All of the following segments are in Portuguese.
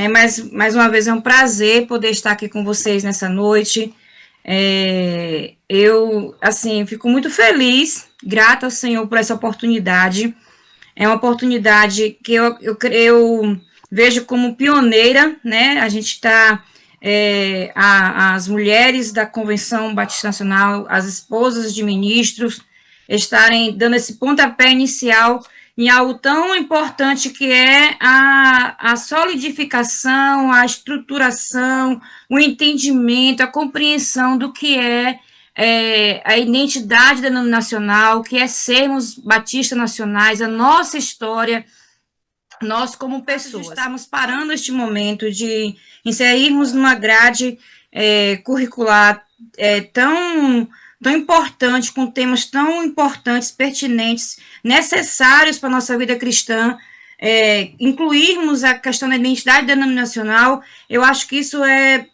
né? Mas, mais uma vez, é um prazer poder estar aqui com vocês nessa noite. Eu, assim, fico muito feliz, grata ao Senhor por essa oportunidade. É uma oportunidade que eu vejo como pioneira, né? A gente está, as mulheres da Convenção Batista Nacional, as esposas de ministros, estarem dando esse pontapé inicial em algo tão importante que é a solidificação, a estruturação, o entendimento, a compreensão do que a identidade denominacional, que é sermos batistas nacionais, a nossa história, nós como pessoas. Estamos parando este momento de inserirmos numa grade curricular tão importante, com temas tão importantes, pertinentes, necessários para a nossa vida cristã, incluirmos a questão da identidade denominacional. Eu acho que isso é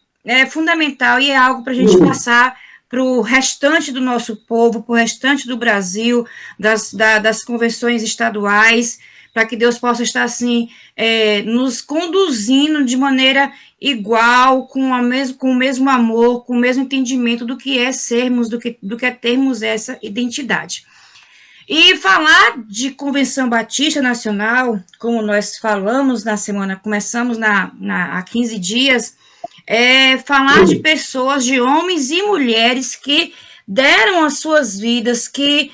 fundamental e é algo para a gente passar para o restante do nosso povo, para o restante do Brasil, das convenções estaduais, para que Deus possa estar, assim, nos conduzindo de maneira igual, com o mesmo amor, com o mesmo entendimento do que é sermos, do que é termos essa identidade. E falar de Convenção Batista Nacional, como nós falamos na semana, começamos há 15 dias, falar de pessoas, de homens e mulheres que deram as suas vidas, que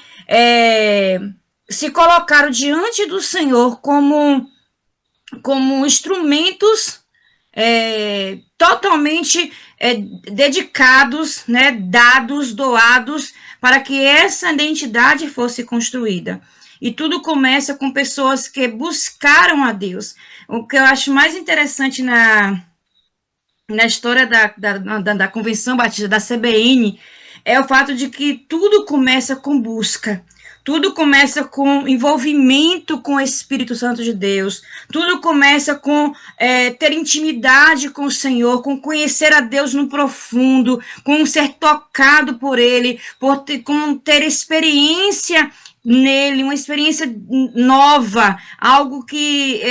se colocaram diante do Senhor como instrumentos totalmente dedicados, né, dados, doados, para que essa identidade fosse construída. E tudo começa com pessoas que buscaram a Deus. O que eu acho mais interessante na história da Convenção Batista, da CBN, é o fato de que tudo começa com busca. Tudo começa com envolvimento com o Espírito Santo de Deus. Tudo começa com ter intimidade com o Senhor, com conhecer a Deus no profundo, com ser tocado por Ele, com ter experiência nele, uma experiência nova, algo que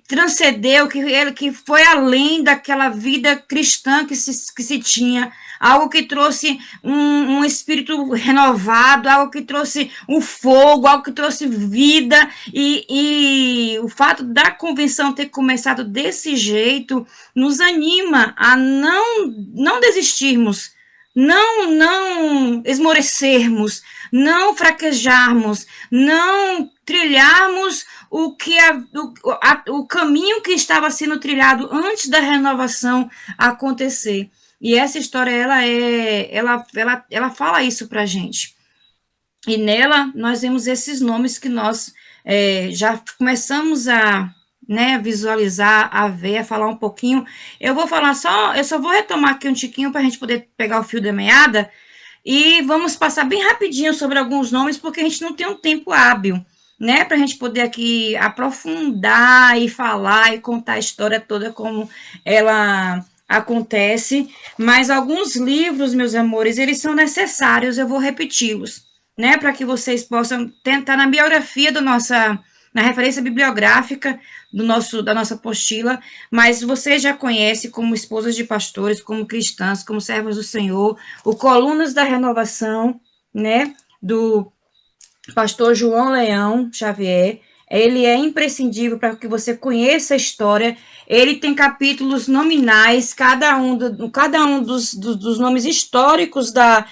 transcendeu, que foi além daquela vida cristã que se tinha, algo que trouxe um espírito renovado, algo que trouxe um fogo, algo que trouxe vida, e o fato da convenção ter começado desse jeito nos anima a não desistirmos, não esmorecermos, não fraquejarmos, não trilharmos o caminho que estava sendo trilhado antes da renovação acontecer. E essa história, ela fala isso pra gente. E nela, nós vemos esses nomes que nós já começamos a visualizar, a ver, a falar um pouquinho. Eu só vou retomar aqui um tiquinho para a gente poder pegar o fio da meada e vamos passar bem rapidinho sobre alguns nomes, porque a gente não tem um tempo hábil, né, para a gente poder aqui aprofundar e falar e contar a história toda como ela acontece, mas alguns livros, meus amores, eles são necessários, eu vou repeti-los, né, para que vocês possam tentar na biografia na referência bibliográfica da nossa apostila, mas você já conhece como esposas de pastores, como cristãs, como servas do Senhor, o Colunas da Renovação, né, do pastor João Leão Xavier. Ele é imprescindível para que você conheça a história. Ele tem capítulos nominais, cada um dos nomes históricos da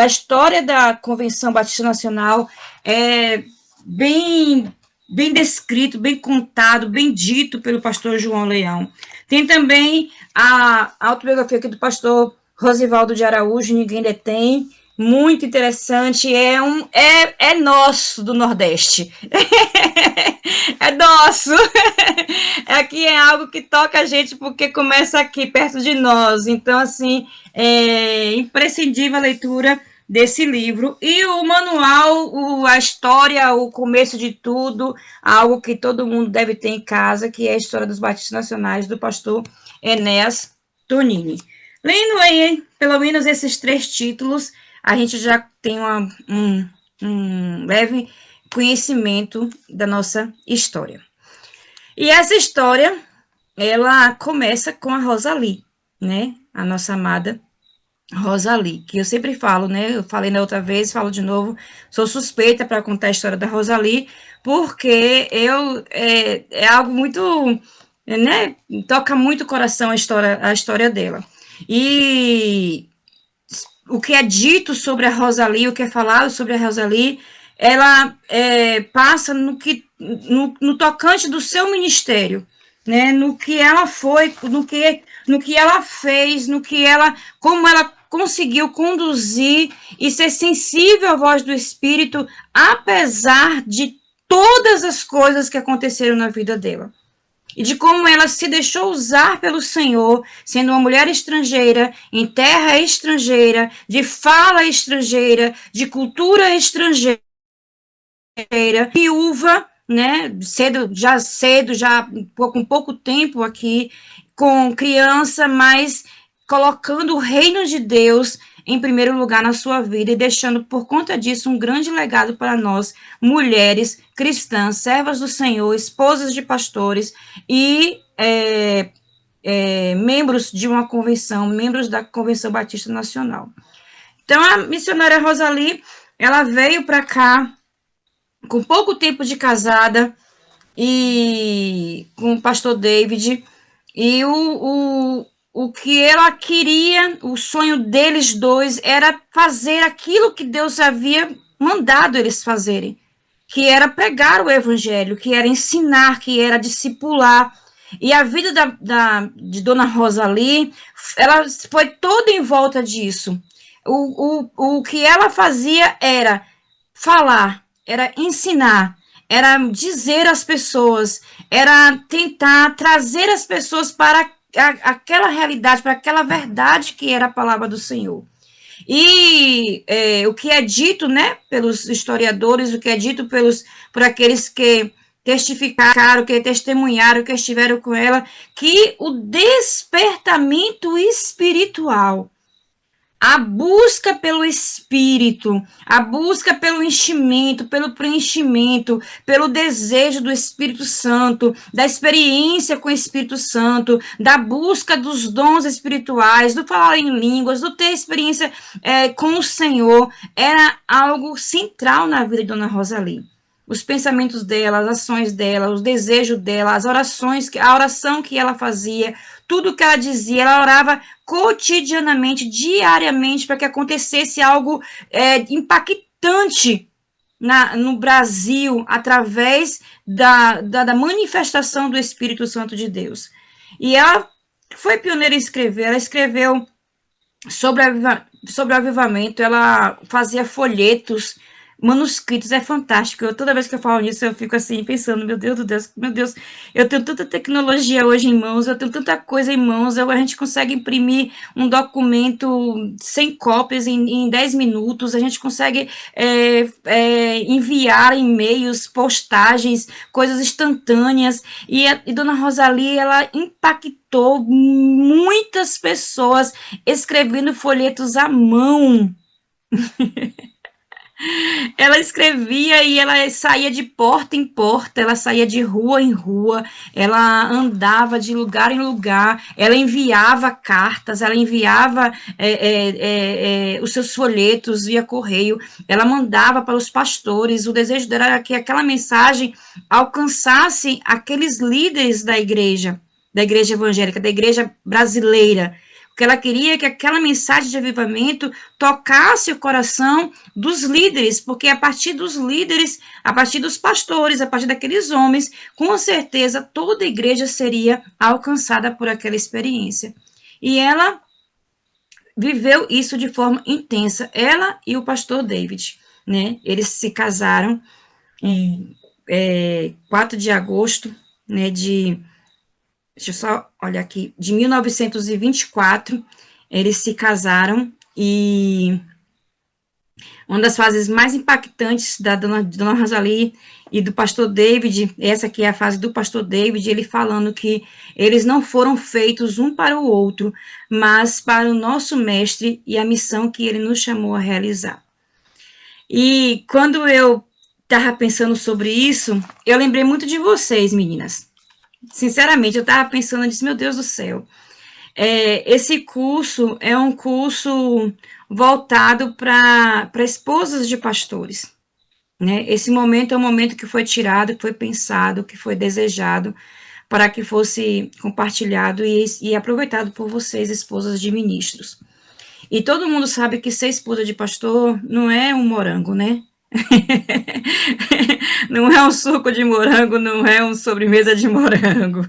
história da Convenção Batista Nacional é bem descrito, bem contado, bem dito pelo pastor João Leão. Tem também a autobiografia aqui do pastor Rosivaldo de Araújo, Ninguém Detém, muito interessante, é nosso do Nordeste, é nosso, aqui é algo que toca a gente, porque começa aqui, perto de nós, então, assim, é imprescindível a leitura desse livro, e o manual, a história, o começo de tudo, algo que todo mundo deve ter em casa, que é a História dos Batistas Nacionais, do pastor Enéas Tonini. Lendo aí, pelo menos esses 3 títulos, a gente já tem um leve conhecimento da nossa história. E essa história, ela começa com a Rosalie, né? A nossa amada Rosalie, que eu sempre falo, né? Eu falei na outra vez, falo de novo, sou suspeita para contar a história da Rosalie, porque é algo muito, né? Toca muito o coração a história dela. E o que é dito sobre a Rosalie, o que é falado sobre a Rosalie, ela passa no tocante do seu ministério, né? No que ela foi, no que ela fez, como ela conseguiu conduzir e ser sensível à voz do Espírito, apesar de todas as coisas que aconteceram na vida dela e de como ela se deixou usar pelo Senhor, sendo uma mulher estrangeira, em terra estrangeira, de fala estrangeira, de cultura estrangeira, viúva, né, já com pouco tempo aqui, com criança, mas colocando o reino de Deus em primeiro lugar na sua vida e deixando por conta disso um grande legado para nós, mulheres cristãs, servas do Senhor, esposas de pastores e membros de uma convenção, membros da Convenção Batista Nacional. Então, a missionária Rosalie, ela veio para cá com pouco tempo de casada e com o pastor David, e o que ela queria, o sonho deles dois, era fazer aquilo que Deus havia mandado eles fazerem, que era pregar o evangelho, que era ensinar, que era discipular. E a vida de Dona Rosalie, ela foi toda em volta disso. O que ela fazia era falar, era ensinar, era dizer às pessoas, era tentar trazer as pessoas para aquela realidade, para aquela verdade que era a palavra do Senhor. E o que é dito, né, pelos historiadores, o que é dito por aqueles que testificaram, que testemunharam, que estiveram com ela, que o despertamento espiritual, a busca pelo Espírito, a busca pelo enchimento, pelo preenchimento, pelo desejo do Espírito Santo, da experiência com o Espírito Santo, da busca dos dons espirituais, do falar em línguas, do ter experiência com o Senhor, era algo central na vida de Dona Rosalie. Os pensamentos dela, as ações dela, os desejos dela, as orações, a oração que ela fazia, tudo que ela dizia, ela orava cotidianamente, diariamente, para que acontecesse algo impactante no Brasil, através da manifestação do Espírito Santo de Deus. E ela foi pioneira em escrever, ela escreveu sobre o avivamento, ela fazia folhetos, manuscritos, é fantástico. Toda vez que eu falo nisso, eu fico assim, pensando, meu Deus, eu tenho tanta tecnologia hoje em mãos, eu tenho tanta coisa em mãos, a gente consegue imprimir um documento 100 cópias em 10 minutos, a gente consegue enviar e-mails, postagens, coisas instantâneas, e Dona Rosalie, ela impactou muitas pessoas escrevendo folhetos à mão. Ela escrevia e ela saía de porta em porta, ela saía de rua em rua, ela andava de lugar em lugar, ela enviava cartas, ela enviava os seus folhetos via correio, ela mandava para os pastores. O desejo dela era que aquela mensagem alcançasse aqueles líderes da igreja evangélica, da igreja brasileira, porque ela queria que aquela mensagem de avivamento tocasse o coração dos líderes, porque a partir dos líderes, a partir dos pastores, a partir daqueles homens, com certeza toda a igreja seria alcançada por aquela experiência. E ela viveu isso de forma intensa, ela e o pastor David, né? Eles se casaram em 4 de agosto, né, deixa eu só olhar aqui, de 1924, eles se casaram, e uma das fases mais impactantes da Dona Rosalie e do pastor David, essa aqui é a fase do pastor David, ele falando que eles não foram feitos um para o outro, mas para o nosso mestre e a missão que ele nos chamou a realizar. E quando eu estava pensando sobre isso, eu lembrei muito de vocês, meninas, Sinceramente, eu estava pensando, eu disse, meu Deus do céu, esse curso é um curso voltado para esposas de pastores, né? Esse momento é um momento que foi tirado, que foi pensado, que foi desejado para que fosse compartilhado e aproveitado por vocês, esposas de ministros. E todo mundo sabe que ser esposa de pastor não é um morango, né? Não é um suco de morango, não é um sobremesa de morango.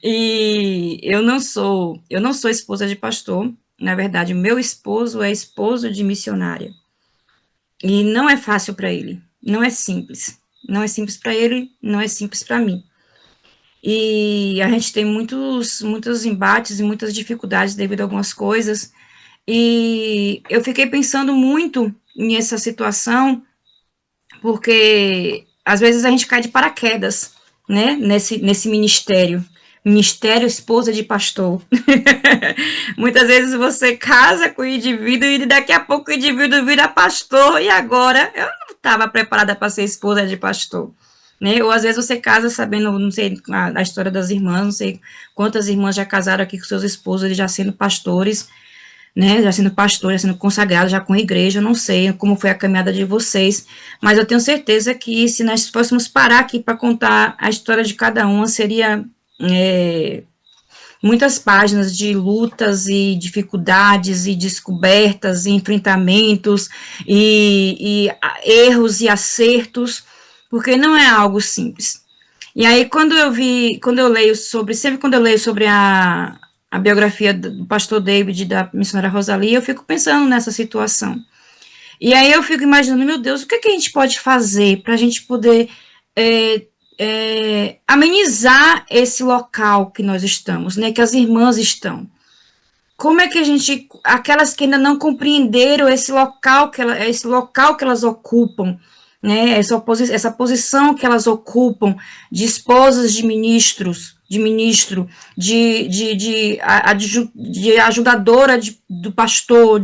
E eu não sou esposa de pastor. Na verdade, meu esposo é esposo de missionária. E não é fácil para ele. Não é simples. Não é simples para ele, não é simples para mim. E a gente tem muitos embates e muitas dificuldades devido a algumas coisas. E eu fiquei pensando muito nessa situação, porque às vezes a gente cai de paraquedas, né, nesse ministério. Ministério esposa de pastor. Muitas vezes você casa com o indivíduo e daqui a pouco o indivíduo vira pastor e agora eu não estava preparada para ser esposa de pastor. Né? Ou às vezes você casa sabendo, não sei, a história das irmãs, não sei quantas irmãs já casaram aqui com seus esposos, eles já sendo pastores, né, já sendo pastor, já sendo consagrado, já com a igreja, eu não sei como foi a caminhada de vocês, mas eu tenho certeza que se nós fôssemos parar aqui para contar a história de cada uma, seria muitas páginas de lutas e dificuldades e descobertas e enfrentamentos e erros e acertos, porque não é algo simples. E aí, sempre quando eu leio sobre a biografia do pastor David e da missionária Rosalie, eu fico pensando nessa situação. E aí eu fico imaginando, meu Deus, o que, é que a gente pode fazer para a gente poder amenizar esse local que nós estamos, né, que as irmãs estão. Como é que a gente, aquelas que ainda não compreenderam esse local que elas ocupam, né, essa posição que elas ocupam de esposas de ministros, de ministro, de ajudadora do pastor,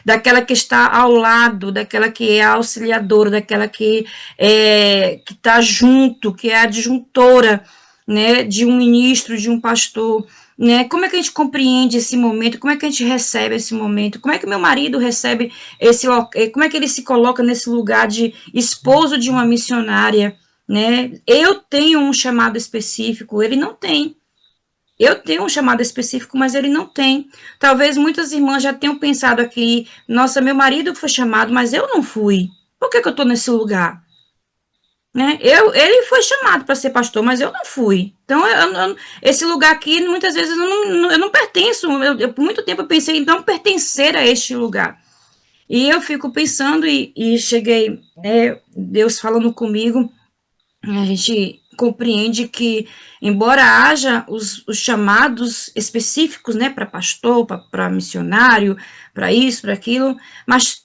daquela que está ao lado, daquela que é auxiliadora, daquela que está junto, que é adjuntora, né, de um ministro, de um pastor, né? Como é que a gente compreende esse momento? Como é que a gente recebe esse momento? Como é que meu marido recebe como é que ele se coloca nesse lugar de esposo de uma missionária, né? Eu tenho um chamado específico, ele não tem. Eu tenho um chamado específico, mas ele não tem. Talvez muitas irmãs já tenham pensado aqui, nossa, meu marido foi chamado, mas eu não fui. Por que eu estou nesse lugar? Né? Ele foi chamado para ser pastor, mas eu não fui. Então, esse lugar aqui, muitas vezes, eu não pertenço. Por muito tempo eu pensei em não pertencer a este lugar. E eu fico pensando e cheguei, né, Deus falando comigo, a gente compreende que, embora haja os chamados específicos, né, para pastor, para missionário, para isso, para aquilo, mas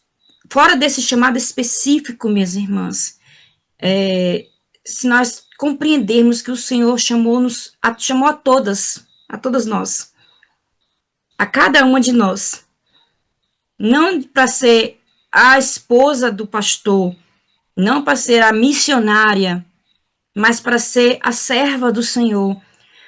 fora desse chamado específico, minhas irmãs, se nós compreendermos que o Senhor chamou a todas nós, a cada uma de nós, não para ser a esposa do pastor, não para ser a missionária, mas para ser a serva do Senhor,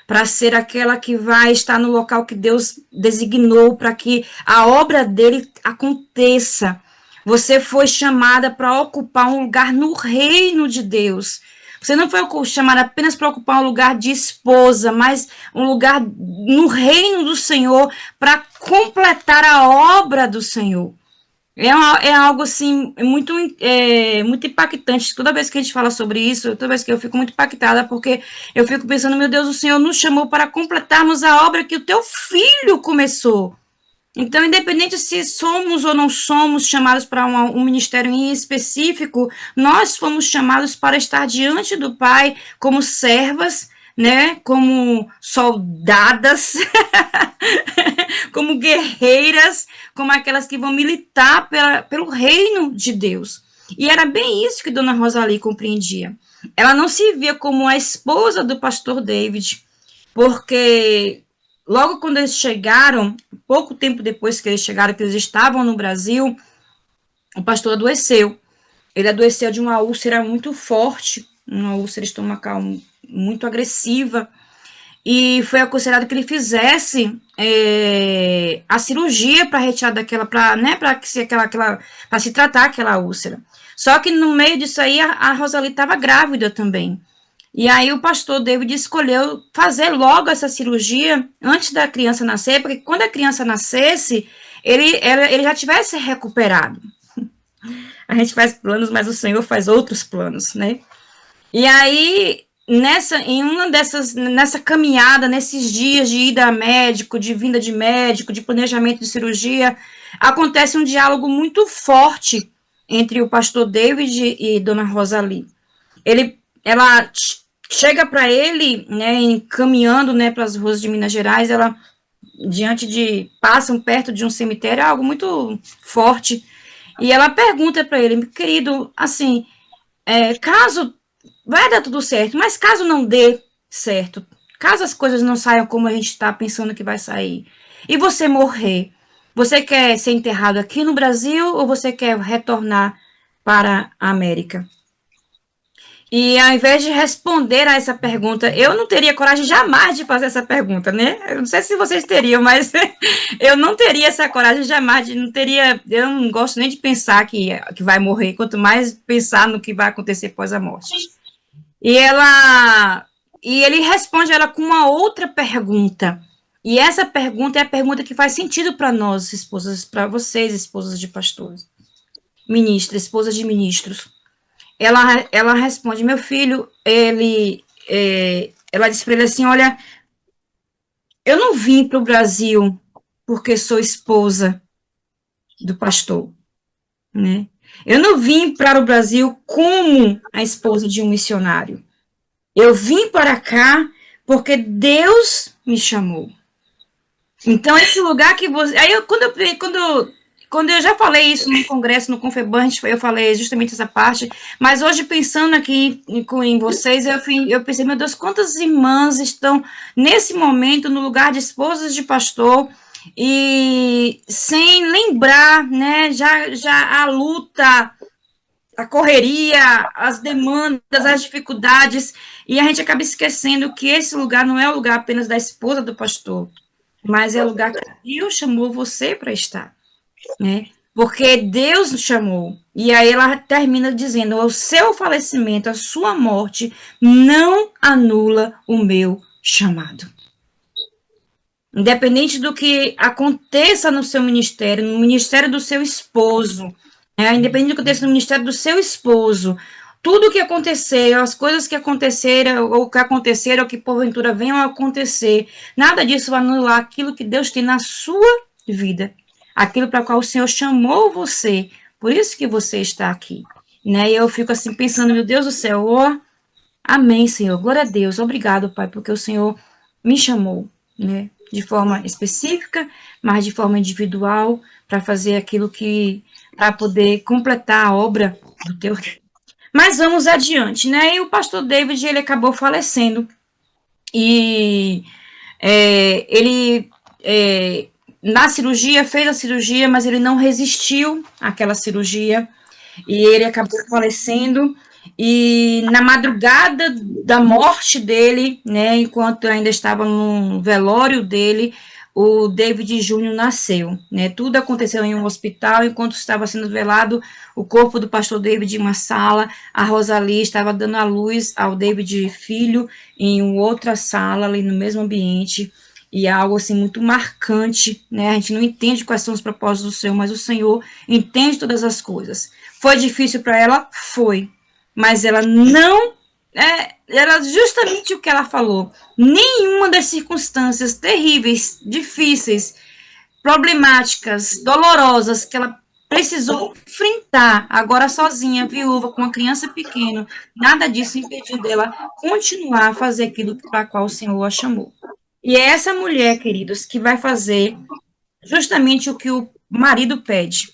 para ser aquela que vai estar no local que Deus designou para que a obra dele aconteça. Você foi chamada para ocupar um lugar no reino de Deus. Você não foi chamada apenas para ocupar um lugar de esposa, mas um lugar no reino do Senhor para completar a obra do Senhor. É algo assim muito impactante. Toda vez que a gente fala sobre isso, toda vez que eu fico muito impactada, porque eu fico pensando, meu Deus, o Senhor nos chamou para completarmos a obra que o teu filho começou. Então, independente se somos ou não somos chamados para um ministério em específico, nós fomos chamados para estar diante do Pai como servas, né, como soldadas, como guerreiras, como aquelas que vão militar pelo reino de Deus. E era bem isso que Dona Rosalie compreendia. Ela não se via como a esposa do pastor David, porque logo quando eles chegaram, pouco tempo depois que eles chegaram, que eles estavam no Brasil, o pastor adoeceu. Ele adoeceu de uma úlcera muito forte, uma úlcera estomacal muito agressiva, e foi aconselhado que ele fizesse a cirurgia para retirar daquela, para né, para se tratar aquela úlcera. Só que no meio disso aí a Rosalie estava grávida também. E aí o pastor David escolheu fazer logo essa cirurgia antes da criança nascer, porque quando a criança nascesse, ele já tivesse recuperado. A gente faz planos, mas o Senhor faz outros planos, né? E aí, nessa caminhada, nesses dias de ida a médico, de vinda de médico, de planejamento de cirurgia, acontece um diálogo muito forte entre o pastor David e dona Rosalie. Ela chega para ele, né, caminhando, né, para as ruas de Minas Gerais, ela passam perto de um cemitério, é algo muito forte, e ela pergunta para ele, querido, assim, caso vai dar tudo certo, mas caso não dê certo, caso as coisas não saiam como a gente está pensando que vai sair, e você morrer, você quer ser enterrado aqui no Brasil ou você quer retornar para a América? E ao invés de responder a essa pergunta, eu não teria coragem jamais de fazer essa pergunta, né? Eu não sei se vocês teriam, mas eu não teria essa coragem jamais, não teria, eu não gosto nem de pensar que vai morrer, quanto mais pensar no que vai acontecer após a morte. E ele responde ela com uma outra pergunta. E essa pergunta é a pergunta que faz sentido para nós, esposas, para vocês, esposas de pastores, ministras, esposas de ministros. Ela responde, meu filho, ela disse para ele assim, olha, eu não vim para o Brasil porque sou esposa do pastor, né? Eu não vim para o Brasil como a esposa de um missionário. Eu vim para cá porque Deus me chamou. Então, esse lugar que você... Aí, quando eu já falei isso no congresso, no Confeban, eu falei justamente essa parte, mas hoje, pensando aqui em vocês, eu pensei, meu Deus, quantas irmãs estão, nesse momento, no lugar de esposas de pastor, e sem lembrar, né, já a luta, a correria, as demandas, as dificuldades, e a gente acaba esquecendo que esse lugar não é o lugar apenas da esposa do pastor, mas é o lugar que Deus chamou você para estar, né? Porque Deus nos chamou. E aí ela termina dizendo, o seu falecimento, a sua morte, não anula o meu chamado. Independente do que aconteça no seu ministério, no ministério do seu esposo, independente do que aconteça no ministério do seu esposo, tudo o que acontecer, as coisas que aconteceram, ou que porventura venham a acontecer, nada disso vai anular aquilo que Deus tem na sua vida, aquilo para o qual o Senhor chamou você, por isso que você está aqui, né? E eu fico assim pensando, meu Deus do céu, amém, Senhor, glória a Deus, obrigado, Pai, porque o Senhor me chamou, né? De forma específica, mas de forma individual, para fazer aquilo para poder completar a obra do teu reino. Mas vamos adiante, né? E o pastor David, ele acabou falecendo. E ele, na cirurgia, fez a cirurgia, mas ele não resistiu àquela cirurgia. E ele acabou falecendo. E na madrugada da morte dele, né, enquanto ainda estava no velório dele, o David Júnior nasceu, né? Tudo aconteceu em um hospital, enquanto estava sendo velado o corpo do pastor David em uma sala, a Rosalie estava dando a luz ao David filho em outra sala, ali no mesmo ambiente, e é algo assim muito marcante, né? A gente não entende quais são os propósitos do Senhor, mas o Senhor entende todas as coisas. Foi difícil para ela? Foi, mas ela não... era justamente o que ela falou. Nenhuma das circunstâncias terríveis, difíceis, problemáticas, dolorosas que ela precisou enfrentar, agora sozinha, viúva, com uma criança pequena, nada disso impediu dela continuar a fazer aquilo para qual o Senhor a chamou. E é essa mulher, queridos, que vai fazer justamente o que o marido pede.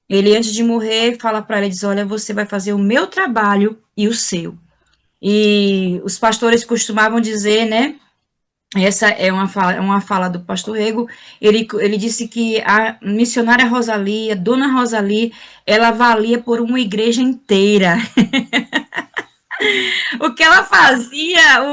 Ele, antes de morrer, fala para ela, diz, olha, você vai fazer o meu trabalho e o seu. E os pastores costumavam dizer, né, essa é uma fala do pastor Rego, ele disse que a missionária Rosalie, a dona Rosalie, ela valia por uma igreja inteira. O que ela fazia,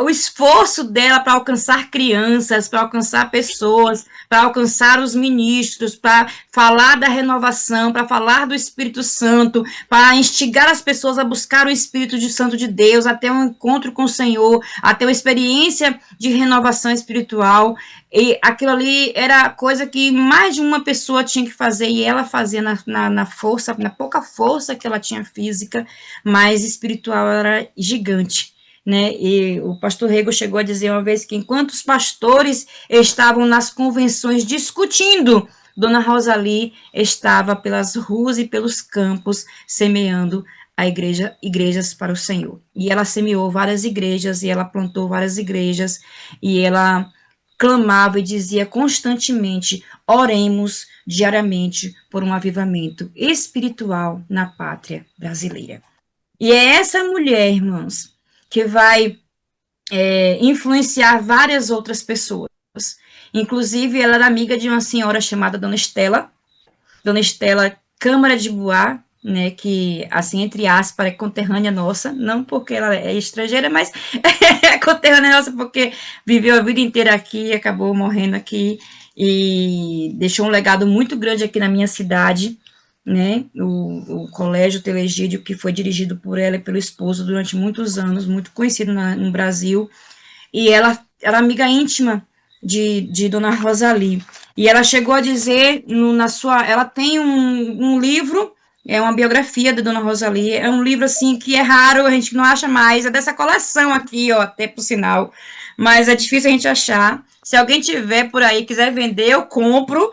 o esforço dela para alcançar crianças, para alcançar pessoas, para alcançar os ministros, para falar da renovação, para falar do Espírito Santo, para instigar as pessoas a buscar o Espírito Santo de Deus, até um encontro com o Senhor, até uma experiência de renovação espiritual. E aquilo ali era coisa que mais de uma pessoa tinha que fazer, e ela fazia na força, na pouca força que ela tinha física, mas espiritual era gigante, né? E o pastor Rego chegou a dizer uma vez que enquanto os pastores estavam nas convenções discutindo, Dona Rosalie estava pelas ruas e pelos campos semeando igrejas para o Senhor. E ela semeou várias igrejas, e ela plantou várias igrejas, e ela clamava e dizia constantemente: oremos diariamente por um avivamento espiritual na pátria brasileira. E é essa mulher, irmãos, que vai influenciar várias outras pessoas. Inclusive, ela era amiga de uma senhora chamada Dona Estela Câmara de Bois, né, que, assim, entre aspas, é conterrânea nossa, não porque ela é estrangeira, mas é conterrânea nossa porque viveu a vida inteira aqui, acabou morrendo aqui, e deixou um legado muito grande aqui na minha cidade, né, o Colégio Telegídio, que foi dirigido por ela e pelo esposo durante muitos anos, muito conhecido no Brasil, e ela era amiga íntima de Dona Rosalie, e ela chegou a dizer, ela tem um livro, é uma biografia da Dona Rosalie, é um livro, assim, que é raro, a gente não acha mais, é dessa coleção aqui, ó, até por sinal, mas é difícil a gente achar. Se alguém tiver por aí, quiser vender, eu compro.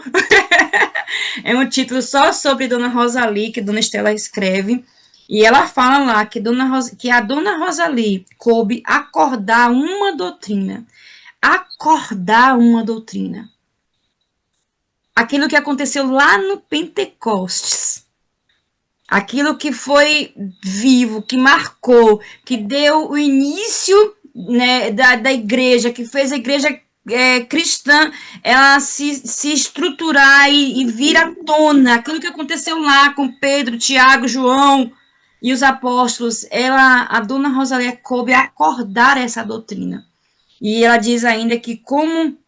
É um título só sobre Dona Rosalie, que Dona Estela escreve, e ela fala lá que a Dona Rosalie coube acordar uma doutrina. Acordar uma doutrina. Aquilo que aconteceu lá no Pentecostes. Aquilo que foi vivo, que marcou, que deu o início, né, da igreja, que fez a igreja cristã, ela se estruturar e vir à tona. Aquilo que aconteceu lá com Pedro, Tiago, João e os apóstolos, a Dona Rosalie coube acordar essa doutrina. E ela diz ainda que, como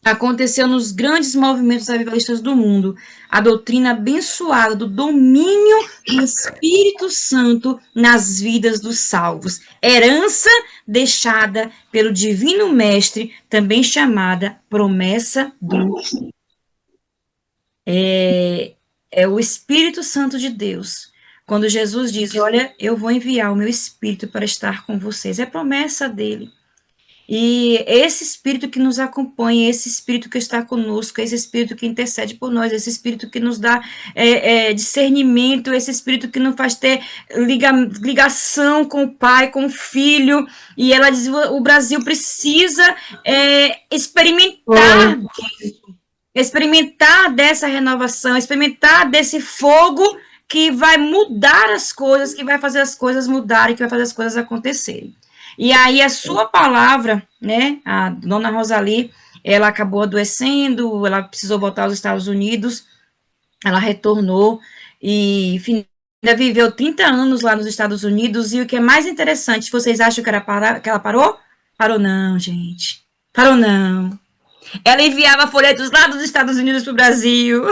aconteceu nos grandes movimentos avivalistas do mundo, a doutrina abençoada do domínio do Espírito Santo nas vidas dos salvos, herança deixada pelo Divino Mestre, também chamada promessa do... É o Espírito Santo de Deus. Quando Jesus diz: olha, eu vou enviar o meu Espírito para estar com vocês, é promessa dele. E esse Espírito que nos acompanha, esse Espírito que está conosco, esse Espírito que intercede por nós, esse Espírito que nos dá discernimento, esse Espírito que nos faz ter ligação com o Pai, com o Filho, e ela diz: o Brasil precisa experimentar dessa renovação, experimentar desse fogo que vai mudar as coisas, que vai fazer as coisas mudarem, que vai fazer as coisas acontecerem. E aí a sua palavra, né, a Dona Rosalie, ela acabou adoecendo, ela precisou voltar aos Estados Unidos, ela retornou e ainda viveu 30 anos lá nos Estados Unidos, e o que é mais interessante, vocês acham que ela parou? Parou não, gente. Parou não. Ela enviava folhetos lá dos Estados Unidos para o Brasil.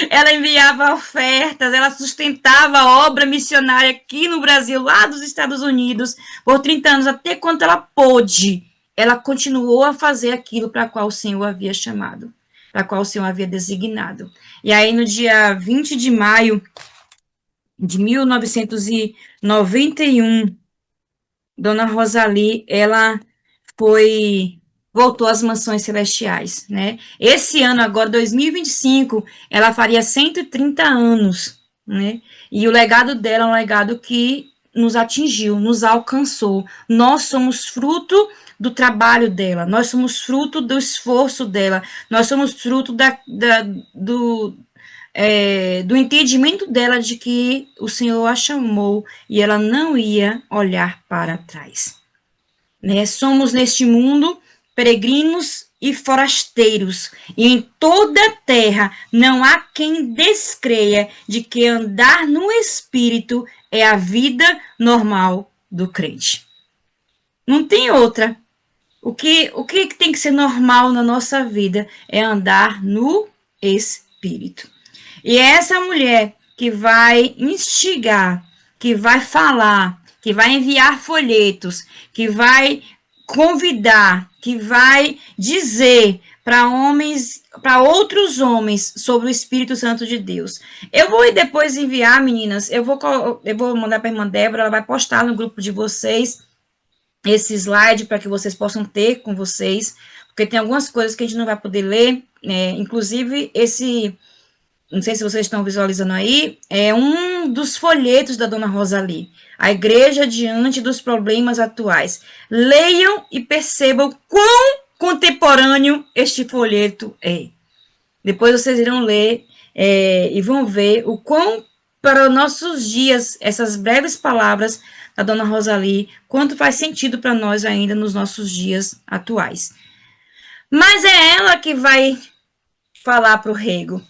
Ela enviava ofertas, ela sustentava a obra missionária aqui no Brasil, lá dos Estados Unidos, por 30 anos, até quanto ela pôde. Ela continuou a fazer aquilo para qual o Senhor havia chamado, para qual o Senhor havia designado. E aí, no dia 20 de maio de 1991, Dona Rosalie, ela voltou às mansões celestiais, né? Esse ano, agora, 2025, ela faria 130 anos, né? E o legado dela é um legado que nos atingiu, nos alcançou. Nós somos fruto do trabalho dela, nós somos fruto do esforço dela, nós somos fruto do entendimento dela de que o Senhor a chamou e ela não ia olhar para trás. Né? Somos neste mundo peregrinos e forasteiros, e em toda a terra não há quem descreia de que andar no Espírito é a vida normal do crente. Não tem outra. O que tem que ser normal na nossa vida é andar no Espírito. E é essa mulher que vai instigar, que vai falar, que vai enviar folhetos, que vai convidar, que vai dizer para homens, para outros homens sobre o Espírito Santo de Deus. Eu vou depois enviar, meninas, eu vou mandar para a irmã Débora, ela vai postar no grupo de vocês esse slide para que vocês possam ter com vocês, porque tem algumas coisas que a gente não vai poder ler, inclusive esse, não sei se vocês estão visualizando aí, é um dos folhetos da Dona Rosalie, a igreja diante dos problemas atuais. Leiam e percebam quão contemporâneo este folheto é. Depois vocês irão ler e vão ver o quão, para os nossos dias, essas breves palavras da Dona Rosalie, quanto faz sentido para nós ainda nos nossos dias atuais. Mas é ela que vai falar para o Rego.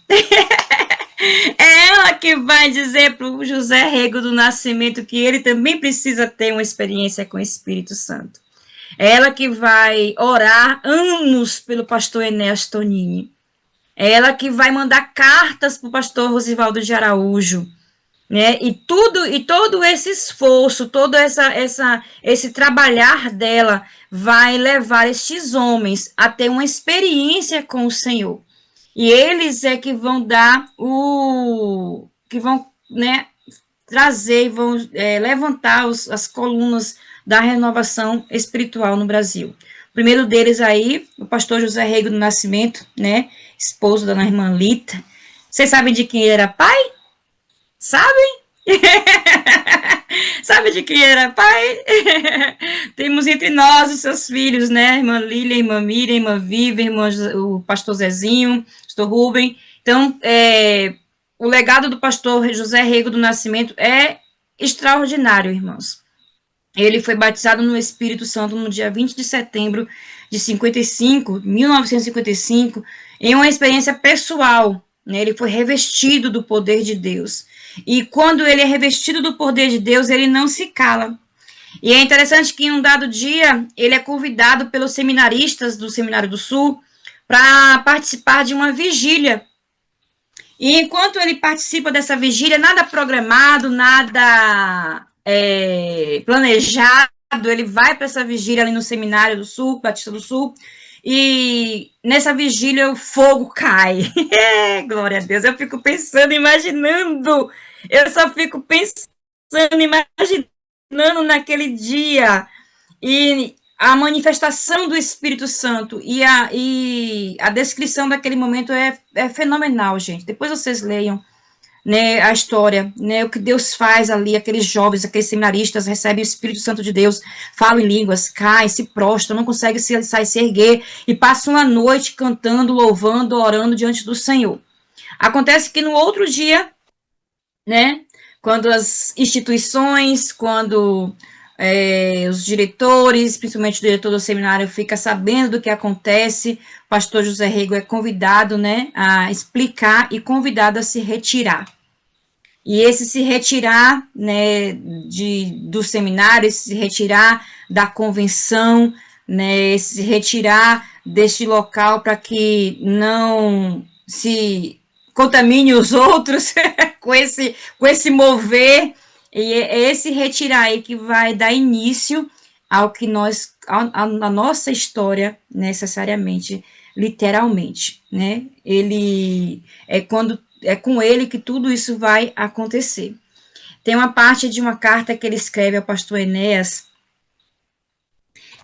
É ela que vai dizer para o José Rego do Nascimento que ele também precisa ter uma experiência com o Espírito Santo. É ela que vai orar anos pelo pastor Enéas Tonini. É ela que vai mandar cartas para o pastor Rosivaldo de Araújo. Né? E todo esse esforço, todo esse trabalhar dela vai levar estes homens a ter uma experiência com o Senhor. E eles é que vão dar que vão, né, trazer, vão levantar as colunas da renovação espiritual no Brasil. O primeiro deles aí, o pastor José Rego do Nascimento, né, esposo da irmã Lita. Vocês sabem de quem ele era pai? Sabem? Sabe de quem era pai? Temos entre nós os seus filhos, né? Irmã Lília, irmã Miriam, irmã Viva, o pastor Zezinho, pastor Rubem. Então, o legado do pastor José Rego do Nascimento é extraordinário, irmãos. Ele foi batizado no Espírito Santo no dia 20 de setembro de 1955, em uma experiência pessoal. Né? Ele foi revestido do poder de Deus. E quando ele é revestido do poder de Deus, ele não se cala. E é interessante que em um dado dia, ele é convidado pelos seminaristas do Seminário do Sul para participar de uma vigília. E enquanto ele participa dessa vigília, nada programado, nada planejado, ele vai para essa vigília ali no Seminário do Sul, Batista do Sul, e nessa vigília o fogo cai. Glória a Deus, eu fico pensando, imaginando, eu só fico pensando, imaginando naquele dia, e a manifestação do Espírito Santo, e a descrição daquele momento é fenomenal, gente. Depois vocês leiam, né, a história, né, o que Deus faz ali, aqueles jovens, aqueles seminaristas recebem o Espírito Santo de Deus, falam em línguas, caem, se prostram, não conseguem se erguer, e passam uma noite cantando, louvando, orando diante do Senhor. Acontece que no outro dia, né, quando as instituições, quando os diretores, principalmente o diretor do seminário, fica sabendo do que acontece, o pastor José Rego é convidado, né, a explicar e convidado a se retirar. E esse se retirar, né, do seminário, esse se retirar da convenção, né, esse se retirar deste local para que não se contamine os outros com esse mover. E é esse retirar aí que vai dar início ao que a nossa história, necessariamente, literalmente, né? Ele é com ele que tudo isso vai acontecer. Tem uma parte de uma carta que ele escreve ao pastor Enéas,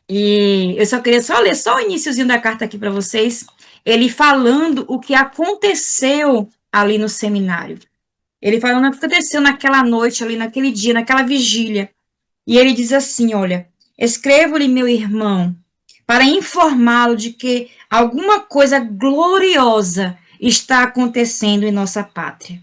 e eu só queria ler só o iniciozinho da carta aqui para vocês, ele falando o que aconteceu ali no seminário. Ele falando o que aconteceu naquela noite, ali naquele dia, naquela vigília. E ele diz assim, olha, escrevo-lhe, meu irmão, para informá-lo de que alguma coisa gloriosa está acontecendo em nossa pátria.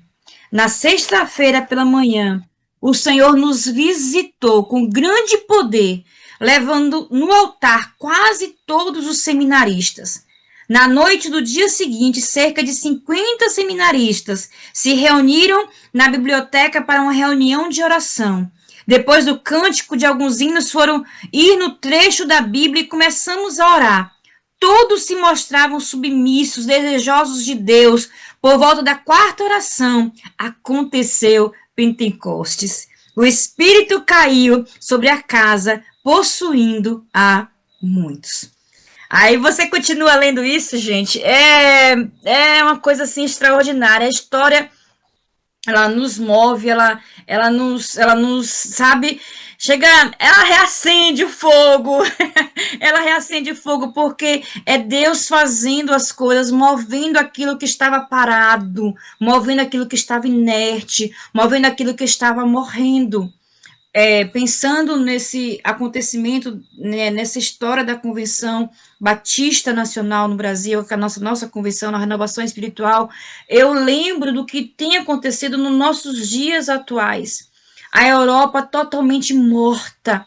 Na sexta-feira pela manhã, o Senhor nos visitou com grande poder, levando no altar quase todos os seminaristas. Na noite do dia seguinte, cerca de 50 seminaristas se reuniram na biblioteca para uma reunião de oração. Depois do cântico de alguns hinos, foram ir no trecho da Bíblia e começamos a orar. Todos se mostravam submissos, desejosos de Deus. Por volta da quarta oração, aconteceu Pentecostes. O Espírito caiu sobre a casa, possuindo a muitos. Aí você continua lendo isso, gente. É uma coisa assim extraordinária. A história, ela nos move, ela nos, sabe, chega, ela reacende o fogo. Ela reacende o fogo porque é Deus fazendo as coisas, movendo aquilo que estava parado, movendo aquilo que estava inerte, movendo aquilo que estava morrendo. Pensando nesse acontecimento, né, nessa história da Convenção Batista Nacional no Brasil, que é a nossa convenção na renovação espiritual, eu lembro do que tem acontecido nos nossos dias atuais. A Europa totalmente morta.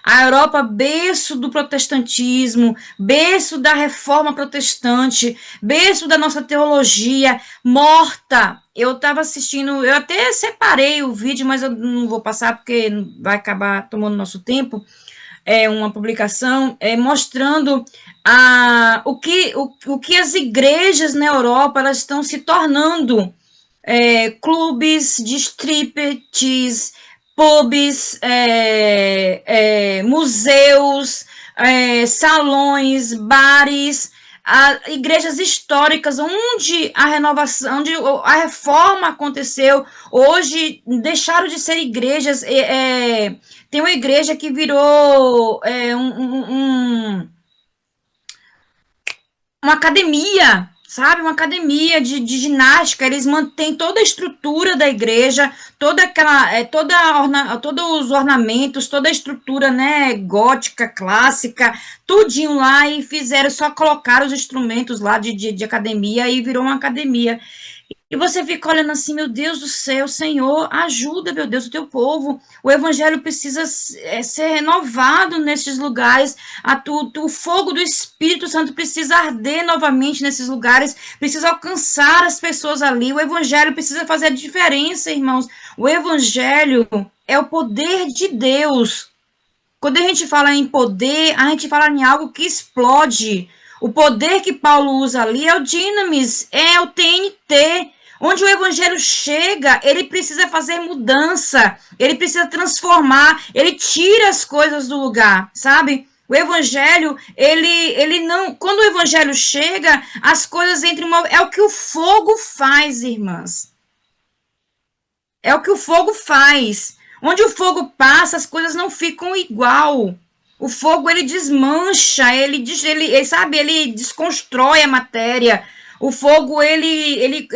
A Europa, berço do protestantismo, berço da reforma protestante, berço da nossa teologia, morta. Eu estava assistindo, eu até separei o vídeo, mas eu não vou passar porque vai acabar tomando nosso tempo. É uma publicação mostrando o que as igrejas na Europa elas estão se tornando. Clubes de striptease, pubs, museus, salões, bares, igrejas históricas, onde a renovação, onde a reforma aconteceu, hoje deixaram de ser igrejas. Tem uma igreja que virou uma academia, sabe, uma academia de ginástica. Eles mantêm toda a estrutura da igreja, todos os ornamentos, toda a estrutura, né, gótica, clássica, tudinho lá, e só colocaram os instrumentos lá de academia, e virou uma academia. E você fica olhando assim, meu Deus do céu, Senhor, ajuda, meu Deus, o teu povo. O evangelho precisa ser renovado nesses lugares. O fogo do Espírito Santo precisa arder novamente nesses lugares, precisa alcançar as pessoas ali. O evangelho precisa fazer a diferença, irmãos. O evangelho é o poder de Deus. Quando a gente fala em poder, a gente fala em algo que explode. O poder que Paulo usa ali é o Dynamis, é o TNT. Onde o evangelho chega, ele precisa fazer mudança, ele precisa transformar, ele tira as coisas do lugar, sabe? O evangelho, ele não... Quando o evangelho chega, as coisas entram... É o que o fogo faz, irmãs. É o que o fogo faz. Onde o fogo passa, as coisas não ficam igual. O fogo, ele desmancha, ele desconstrói a matéria. O fogo, ele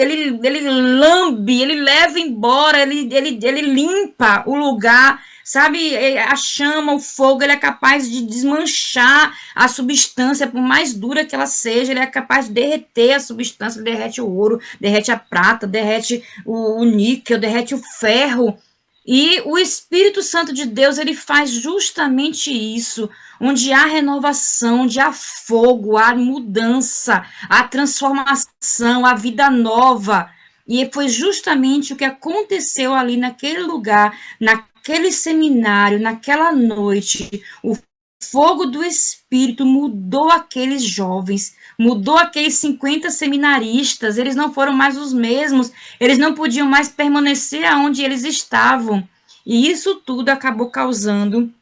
lambe, ele leva embora, ele limpa o lugar, sabe? A chama, o fogo, ele é capaz de desmanchar a substância, por mais dura que ela seja, ele é capaz de derreter a substância, derrete o ouro, derrete a prata, derrete o níquel, derrete o ferro. E o Espírito Santo de Deus, ele faz justamente isso, onde há renovação, onde há fogo, há mudança, há transformação, há vida nova. E foi justamente o que aconteceu ali naquele lugar, naquele seminário, naquela noite. O fogo do Espírito mudou aqueles jovens, mudou aqueles 50 seminaristas, eles não foram mais os mesmos, eles não podiam mais permanecer onde eles estavam. E isso tudo acabou causando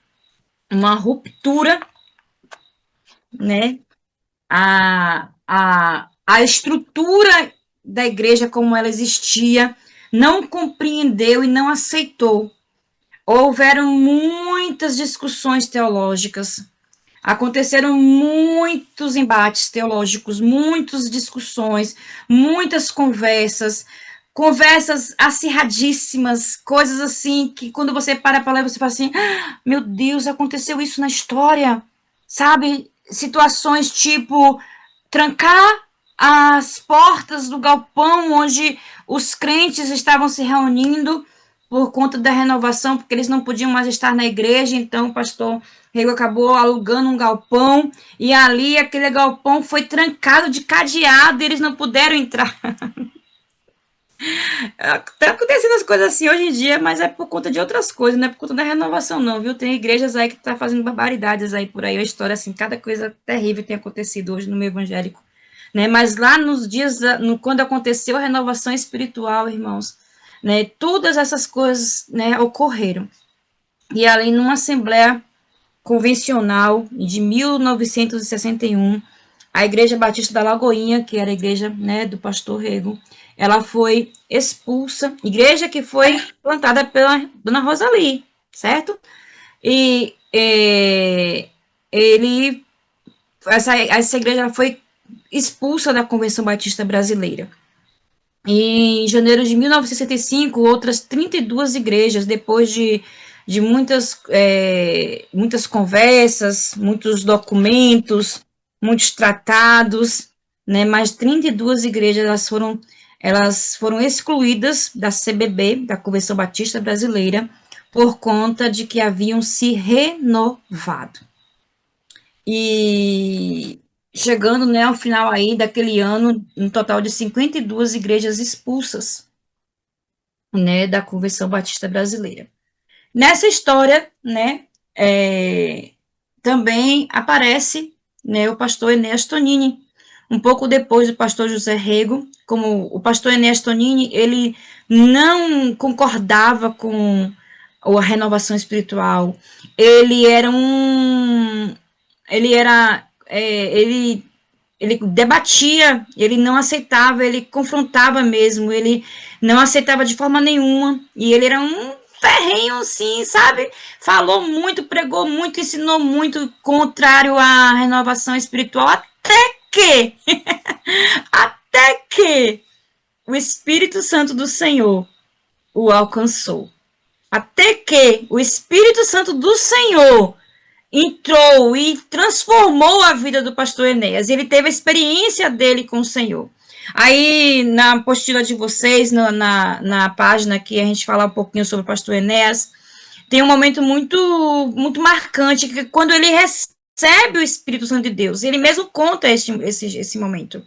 uma ruptura, né? A estrutura da igreja como ela existia não compreendeu e não aceitou. Houveram muitas discussões teológicas, aconteceram muitos embates teológicos, muitas discussões, muitas conversas acirradíssimas, coisas assim que quando você para ler, você fala assim, meu Deus, aconteceu isso na história, sabe? Situações tipo trancar as portas do galpão onde os crentes estavam se reunindo por conta da renovação, porque eles não podiam mais estar na igreja, então o pastor Rego acabou alugando um galpão, e ali aquele galpão foi trancado de cadeado, e eles não puderam entrar. Tá acontecendo as coisas assim hoje em dia, mas é por conta de outras coisas, não é por conta da renovação, não, viu? Tem igrejas aí que tá fazendo barbaridades aí por aí, a história assim, cada coisa terrível tem acontecido hoje no meio evangélico, né? Mas lá nos dias, quando aconteceu a renovação espiritual, irmãos, né? Todas essas coisas, né, ocorreram. E ali numa assembleia convencional de 1961, a Igreja Batista da Lagoinha, que era a igreja, né, do pastor Rego, ela foi expulsa, igreja que foi plantada pela Dona Rosali, certo? E essa igreja foi expulsa da Convenção Batista Brasileira. E em janeiro de 1965, outras 32 igrejas, depois de muitas conversas, muitos documentos, muitos tratados, né, mais 32 igrejas elas foram excluídas da CBB, da Convenção Batista Brasileira, por conta de que haviam se renovado. E chegando, né, ao final aí daquele ano, um total de 52 igrejas expulsas, né, da Convenção Batista Brasileira. Nessa história, né, também aparece, né, o pastor Enéas Tonini, um pouco depois do pastor José Rego, como o pastor Enéas Tonini, ele não concordava com a renovação espiritual, ele era um, ele era, ele debatia, ele não aceitava, ele confrontava mesmo, ele não aceitava de forma nenhuma, e ele era um ferrenho, assim, sabe? Falou muito, pregou muito, ensinou muito, contrário à renovação espiritual, que, até que o Espírito Santo do Senhor o alcançou. Até que o Espírito Santo do Senhor entrou e transformou a vida do pastor Enéas. Ele teve a experiência dele com o Senhor. Aí, na apostila de vocês, na página que a gente fala um pouquinho sobre o pastor Enéas, tem um momento muito marcante, que quando ele recebe o Espírito Santo de Deus, ele mesmo conta esse momento.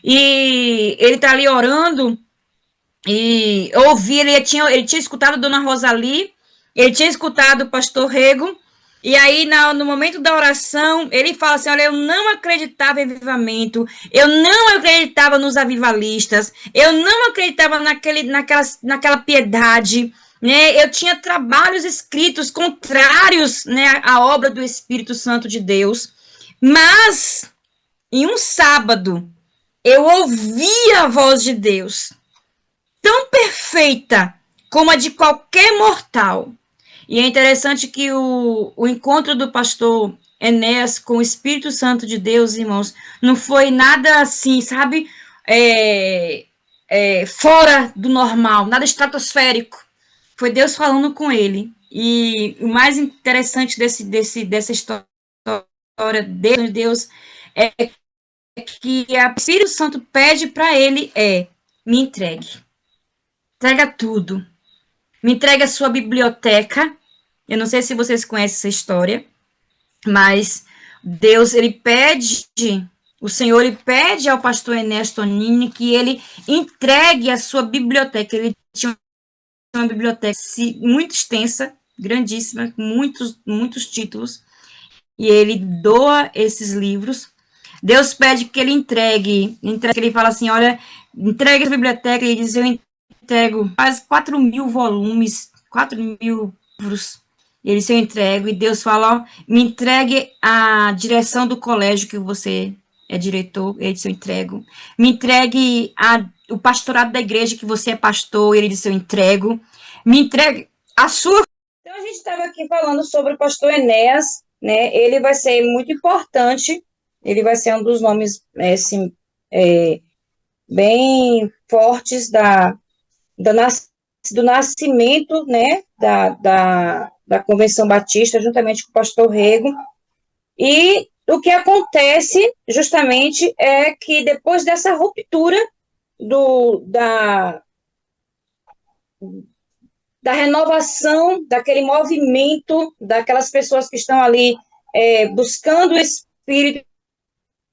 E ele tá ali orando, e ele tinha escutado a Dona Rosali, ele tinha escutado o pastor Rego, e aí, no momento da oração, ele fala assim, olha, eu não acreditava em avivamento, eu não acreditava nos avivalistas, eu não acreditava naquela piedade, né? Eu tinha trabalhos escritos contrários, né, à obra do Espírito Santo de Deus, mas, em um sábado, eu ouvi a voz de Deus, tão perfeita como a de qualquer mortal. E é interessante que o encontro do pastor Enéas com o Espírito Santo de Deus, irmãos, não foi nada assim, sabe, fora do normal, nada estratosférico. Foi Deus falando com ele. E o mais interessante dessa história de Deus é que o Espírito Santo pede para ele me entregue. Entrega tudo. Me entrega a sua biblioteca. Eu não sei se vocês conhecem essa história, mas Deus, o Senhor, ele pede ao pastor Enéas Tonini que ele entregue a sua biblioteca. Ele tinha uma biblioteca muito extensa, grandíssima, muitos títulos, e ele doa esses livros. Deus pede que ele entregue, ele fala assim, olha, entregue a biblioteca, ele diz, eu entrego quase 4.000 volumes, 4.000 livros, ele se eu entrego, e Deus fala, ó, me entregue a direção do colégio que você é diretor, ele disse, eu entrego, me entregue o pastorado da igreja que você é pastor, ele disse, eu entrego, me entregue a sua... Então, a gente estava aqui falando sobre o pastor Enéas, né, ele vai ser muito importante, ele vai ser um dos nomes, assim, bem fortes do nascimento, né, da Convenção Batista, juntamente com o pastor Rego, e o que acontece, justamente, é que depois dessa ruptura da renovação, daquele movimento, daquelas pessoas que estão ali buscando o Espírito,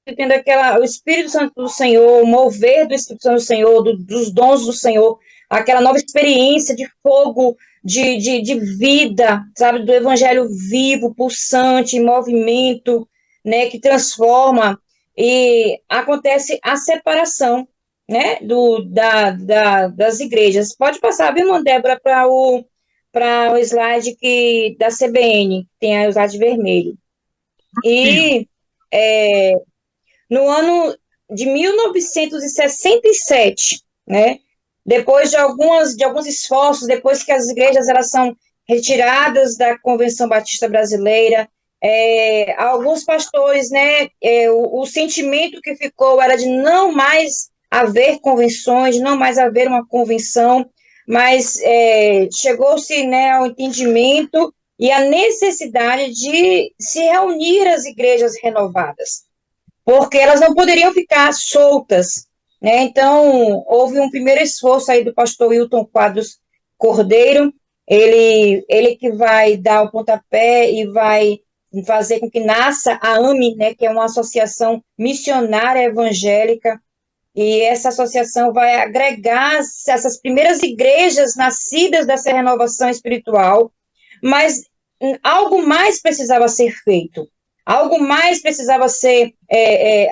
tendo o Espírito Santo do Senhor, o mover do Espírito Santo do Senhor, dos dons do Senhor, aquela nova experiência de fogo, de vida, sabe, do evangelho vivo, pulsante, em movimento, né, que transforma, e acontece a separação, né, das igrejas. Pode passar, viu, Débora, para o slide da CBN, tem aí o slide vermelho. E no ano de 1967, né, depois de alguns esforços, depois que as igrejas elas são retiradas da Convenção Batista Brasileira, alguns pastores, né, o sentimento que ficou era de não mais haver convenções, de não mais haver uma convenção, mas chegou-se, né, ao entendimento e à necessidade de se reunir as igrejas renovadas, porque elas não poderiam ficar soltas, né? Então, houve um primeiro esforço aí do pastor Wilton Quadros Cordeiro, ele que vai dar o pontapé e vai fazer com que nasça a AME, né, que é uma associação missionária evangélica, e essa associação vai agregar essas primeiras igrejas nascidas dessa renovação espiritual, mas algo mais precisava ser feito. Algo mais precisava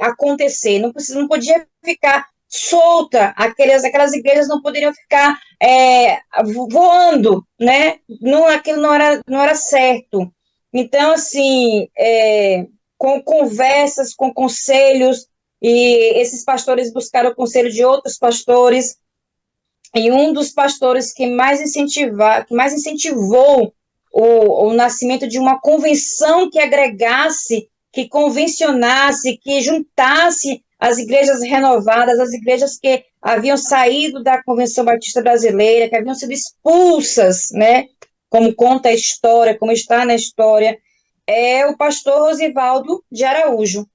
acontecer, não podia ficar solta, aquelas igrejas não poderiam ficar voando, né? Aquilo não era certo. Então, assim, com conversas, com conselhos, e esses pastores buscaram o conselho de outros pastores, e um dos pastores que mais incentivou o nascimento de uma convenção que agregasse, que convencionasse, que juntasse as igrejas renovadas, as igrejas que haviam saído da Convenção Batista Brasileira, que haviam sido expulsas, né, como conta a história, como está na história, é o pastor Rosivaldo de Araújo.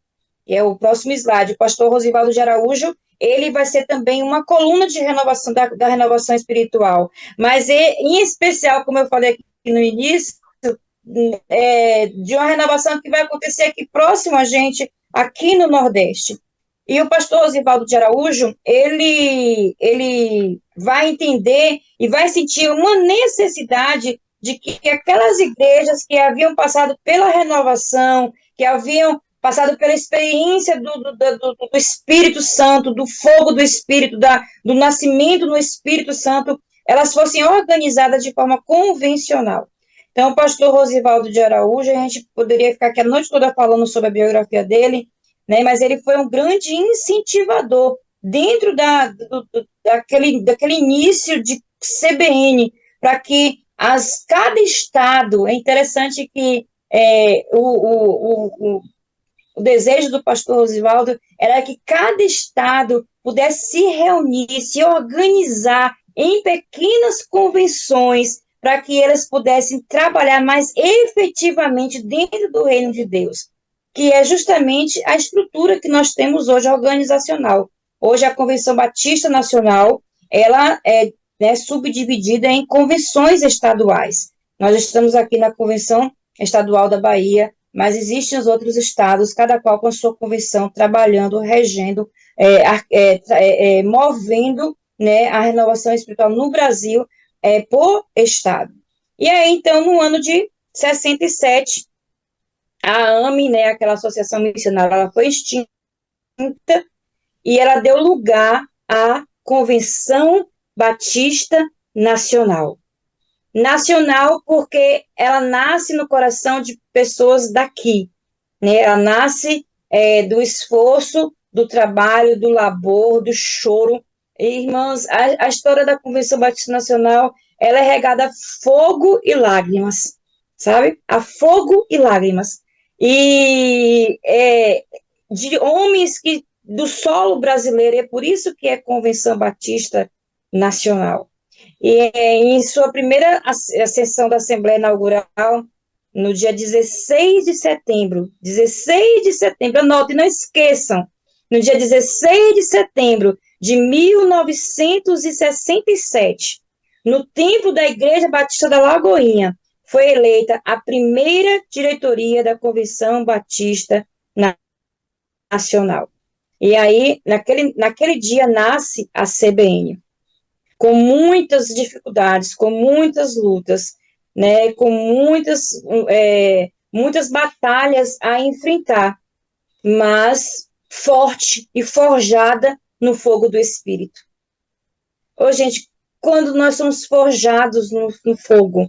E é o próximo slide. O pastor Rosivaldo de Araújo, ele vai ser também uma coluna de renovação, da renovação espiritual. Mas, em especial, como eu falei aqui no início, de uma renovação que vai acontecer aqui próximo a gente, aqui no Nordeste. E o pastor Rosivaldo de Araújo, ele vai entender e vai sentir uma necessidade de que aquelas igrejas que haviam passado pela renovação, que haviam passado pela experiência do Espírito Santo, do fogo do Espírito, do nascimento no Espírito Santo, elas fossem organizadas de forma convencional. Então, o pastor Rosivaldo de Araújo, a gente poderia ficar aqui a noite toda falando sobre a biografia dele, né, mas ele foi um grande incentivador dentro daquele início de CBN, para que cada estado, é interessante que o desejo do pastor Rosivaldo era que cada estado pudesse se reunir, se organizar em pequenas convenções, para que eles pudessem trabalhar mais efetivamente dentro do reino de Deus, que é justamente a estrutura que nós temos hoje organizacional. Hoje a Convenção Batista Nacional, ela é subdividida em convenções estaduais. Nós estamos aqui na Convenção Estadual da Bahia, mas existem os outros estados, cada qual com a sua convenção, trabalhando, regendo, movendo, né, a renovação espiritual no Brasil, por estado. E aí, então, no ano de 67, a AME, né, aquela associação missionária, ela foi extinta e ela deu lugar à Convenção Batista Nacional. Nacional porque ela nasce no coração de pessoas daqui, né? Ela nasce do esforço, do trabalho, do labor, do choro. E, irmãos, a história da Convenção Batista Nacional, ela é regada a fogo e lágrimas, sabe? A fogo e lágrimas. E de homens do solo brasileiro, é por isso que é Convenção Batista Nacional. E em sua primeira sessão da Assembleia Inaugural, no dia 16 de setembro, anotem, não esqueçam, no dia 16 de setembro de 1967, no templo da Igreja Batista da Lagoinha, foi eleita a primeira diretoria da Convenção Batista Nacional. E aí, naquele dia, nasce a CBN, com muitas dificuldades, com muitas lutas, né, com muitas batalhas a enfrentar, mas forte e forjada no fogo do Espírito. Ô, gente, quando nós somos forjados no fogo,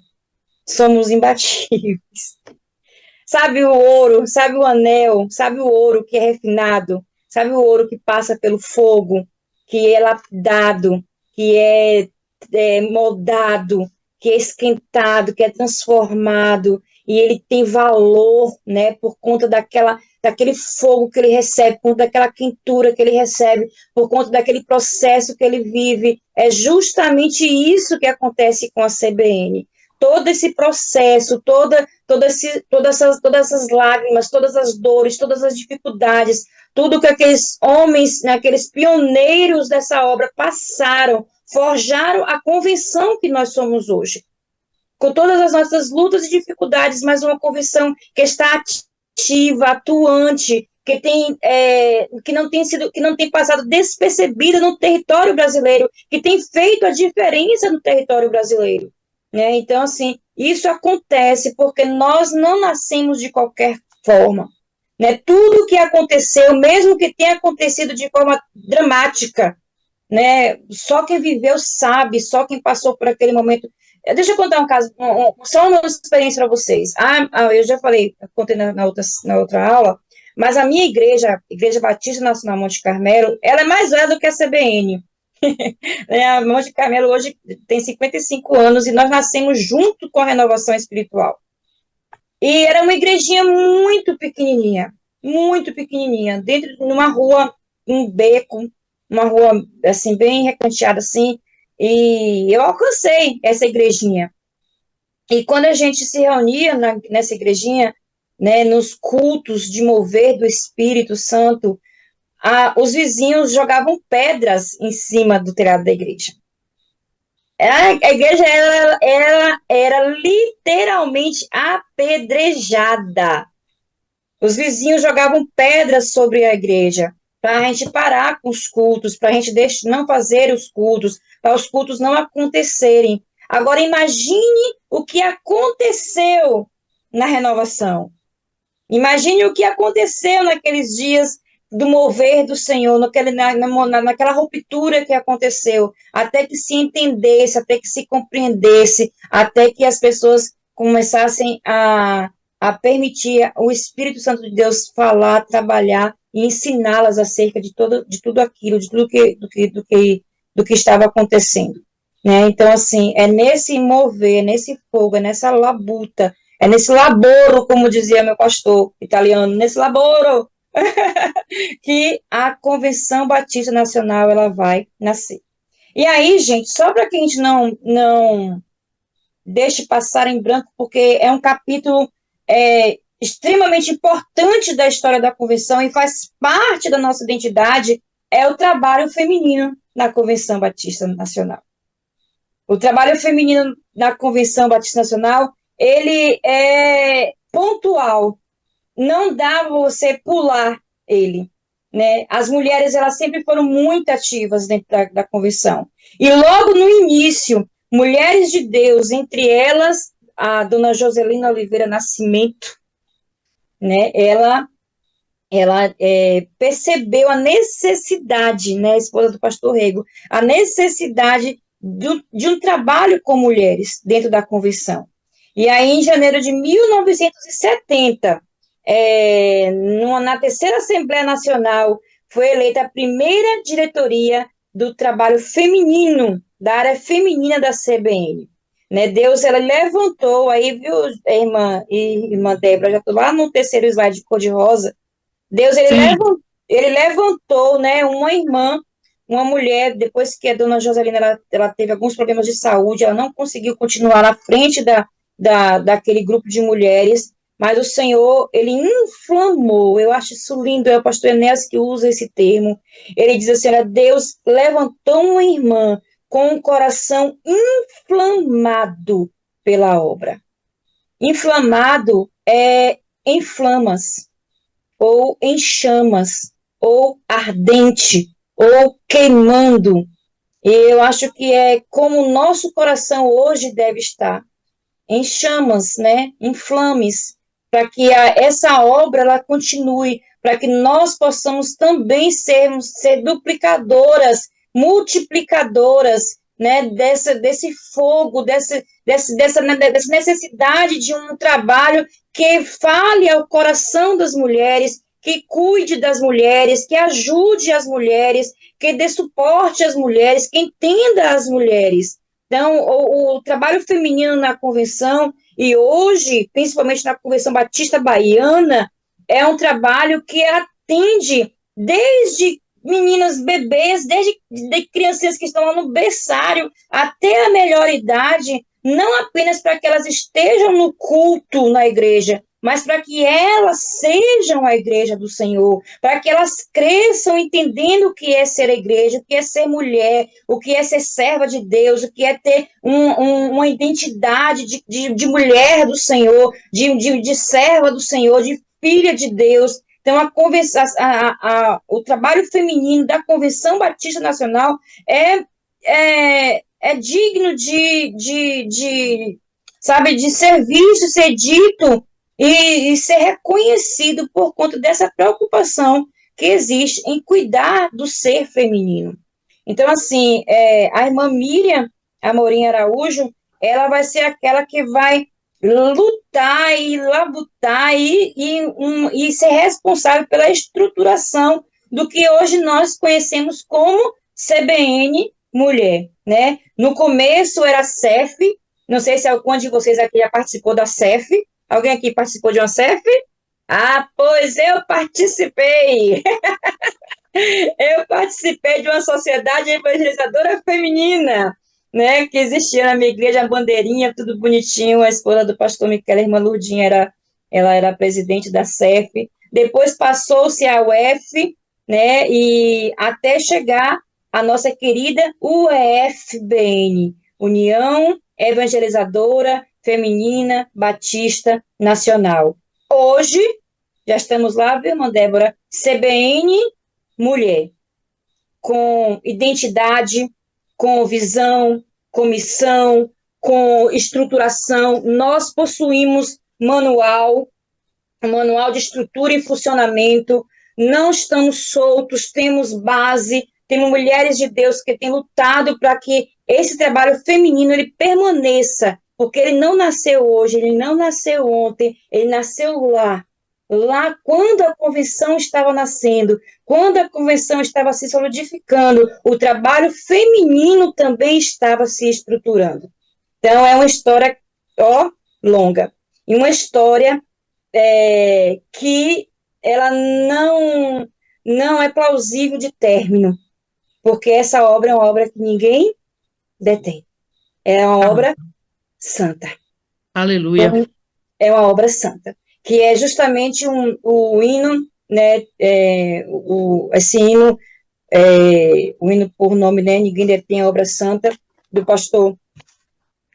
somos imbatíveis. Sabe o ouro, sabe o anel, sabe o ouro que é refinado, sabe o ouro que passa pelo fogo, que é lapidado, que é moldado, que é esquentado, que é transformado, e ele tem valor, né, por conta daquele fogo que ele recebe, por conta daquela quentura que ele recebe, por conta daquele processo que ele vive. É justamente isso que acontece com a CBN. Todo esse processo, todas essas lágrimas, todas as dores, todas as dificuldades, tudo que aqueles homens, né, aqueles pioneiros dessa obra passaram, forjaram a convenção que nós somos hoje. Com todas as nossas lutas e dificuldades, mas uma convenção que está ativa, atuante, que não tem passado despercebida no território brasileiro, que tem feito a diferença no território brasileiro. Né? Então, assim, isso acontece porque nós não nascemos de qualquer forma. Né? Tudo que aconteceu, mesmo que tenha acontecido de forma dramática, né? Só quem viveu sabe, só quem passou por aquele momento. Deixa eu contar um caso, só uma experiência para vocês. Eu já falei, contei na outra aula, mas a minha igreja, Igreja Batista Nacional Monte Carmelo, ela é mais velha do que a CBN. A Monte Carmelo hoje tem 55 anos e nós nascemos junto com a renovação espiritual. E era uma igrejinha muito pequenininha, dentro de uma rua, um beco, uma rua assim bem recanteada assim, e eu alcancei essa igrejinha. E quando a gente se reunia nessa igrejinha, né, nos cultos de mover do Espírito Santo, os vizinhos jogavam pedras em cima do telhado da igreja. A igreja ela era literalmente apedrejada. Os vizinhos jogavam pedras sobre a igreja para a gente parar com os cultos, para a gente não fazer os cultos, para os cultos não acontecerem. Agora imagine o que aconteceu na renovação. Imagine o que aconteceu naqueles dias do mover do Senhor, naquela ruptura que aconteceu, até que se entendesse, até que se compreendesse, até que as pessoas começassem a permitir o Espírito Santo de Deus falar, trabalhar e ensiná-las acerca de tudo aquilo, de tudo do que estava acontecendo. Né? Então, assim, é nesse mover, nesse fogo, é nessa labuta, é nesse laboro, como dizia meu pastor italiano, nesse laboro que a Convenção Batista Nacional ela vai nascer. E aí, gente, só para que a gente não deixe passar em branco, porque é um capítulo extremamente importante da história da Convenção e faz parte da nossa identidade, é o trabalho feminino na Convenção Batista Nacional. O trabalho feminino na Convenção Batista Nacional, ele é pontual, não dá você pular ele. Né? As mulheres elas sempre foram muito ativas dentro da convenção. E logo no início, mulheres de Deus, entre elas a dona Joselina Oliveira Nascimento, né? ela percebeu a necessidade, né, a esposa do pastor Rego, a necessidade de um trabalho com mulheres dentro da convenção. E aí, em janeiro de 1970, na terceira Assembleia Nacional, foi eleita a primeira diretoria do trabalho feminino, da área feminina da CBN. Né, Deus, ela levantou, aí, viu, irmã Débora, já estou lá no terceiro slide de cor-de-rosa, Deus, ele levantou, né, uma irmã, uma mulher, depois que a dona Joselina, ela teve alguns problemas de saúde, ela não conseguiu continuar à frente daquele grupo de mulheres, mas o Senhor, ele inflamou, eu acho isso lindo, é o pastor Enéas que usa esse termo, ele diz assim, Deus levantou uma irmã com o coração inflamado pela obra. Inflamado é em flamas, ou em chamas, ou ardente, ou queimando. E eu acho que é como o nosso coração hoje deve estar, em chamas, né? Em flames, para que essa obra ela continue, para que nós possamos também ser duplicadoras, multiplicadoras, né? Desse fogo, dessa necessidade de um trabalho que fale ao coração das mulheres, que cuide das mulheres, que ajude as mulheres, que dê suporte às mulheres, que entenda as mulheres. Então, o trabalho feminino na convenção, e hoje, principalmente na Convenção Batista Baiana, é um trabalho que atende desde meninas bebês, desde crianças que estão lá no berçário, até a melhor idade, não apenas para que elas estejam no culto na igreja, mas para que elas sejam a igreja do Senhor, para que elas cresçam entendendo o que é ser igreja, o que é ser mulher, o que é ser serva de Deus, o que é ter uma identidade de mulher do Senhor, de serva do Senhor, de filha de Deus. Então, o trabalho feminino da Convenção Batista Nacional é digno sabe, de ser visto, ser dito e ser reconhecido por conta dessa preocupação que existe em cuidar do ser feminino. Então, assim, a irmã Miriam Amorim Araújo, ela vai ser aquela que vai lutar e labutar e ser responsável pela estruturação do que hoje nós conhecemos como CBN Mulher, né? No começo era CEF, não sei se algum de vocês aqui já participou da CEF. Alguém aqui participou de uma CEF? Ah, pois eu participei! Eu participei de uma sociedade evangelizadora feminina, né, que existia na minha igreja, a bandeirinha, tudo bonitinho, a esposa do pastor Miquel, a irmã Lurdinha, ela era presidente da CEF, depois passou-se a UF, né, e até chegar a nossa querida UEFBN, União Evangelizadora Feminina Batista Nacional. Hoje, já estamos lá, viu, irmã Débora? CBN Mulher, com identidade, com visão, com missão, com estruturação. Nós possuímos manual de estrutura e funcionamento, não estamos soltos, temos base, temos mulheres de Deus que têm lutado para que esse trabalho feminino ele permaneça, porque ele não nasceu hoje, ele não nasceu ontem, ele nasceu lá quando a convenção estava nascendo, quando a convenção estava se solidificando, o trabalho feminino também estava se estruturando. Então, é uma história, longa, e uma história que ela não é plausível de término, porque essa obra é uma obra que ninguém detém. É uma obra santa. Aleluia. Então, é uma obra santa, que é justamente o hino, né, esse hino, o hino por nome, né, Ninguém Detém a Obra Santa, do pastor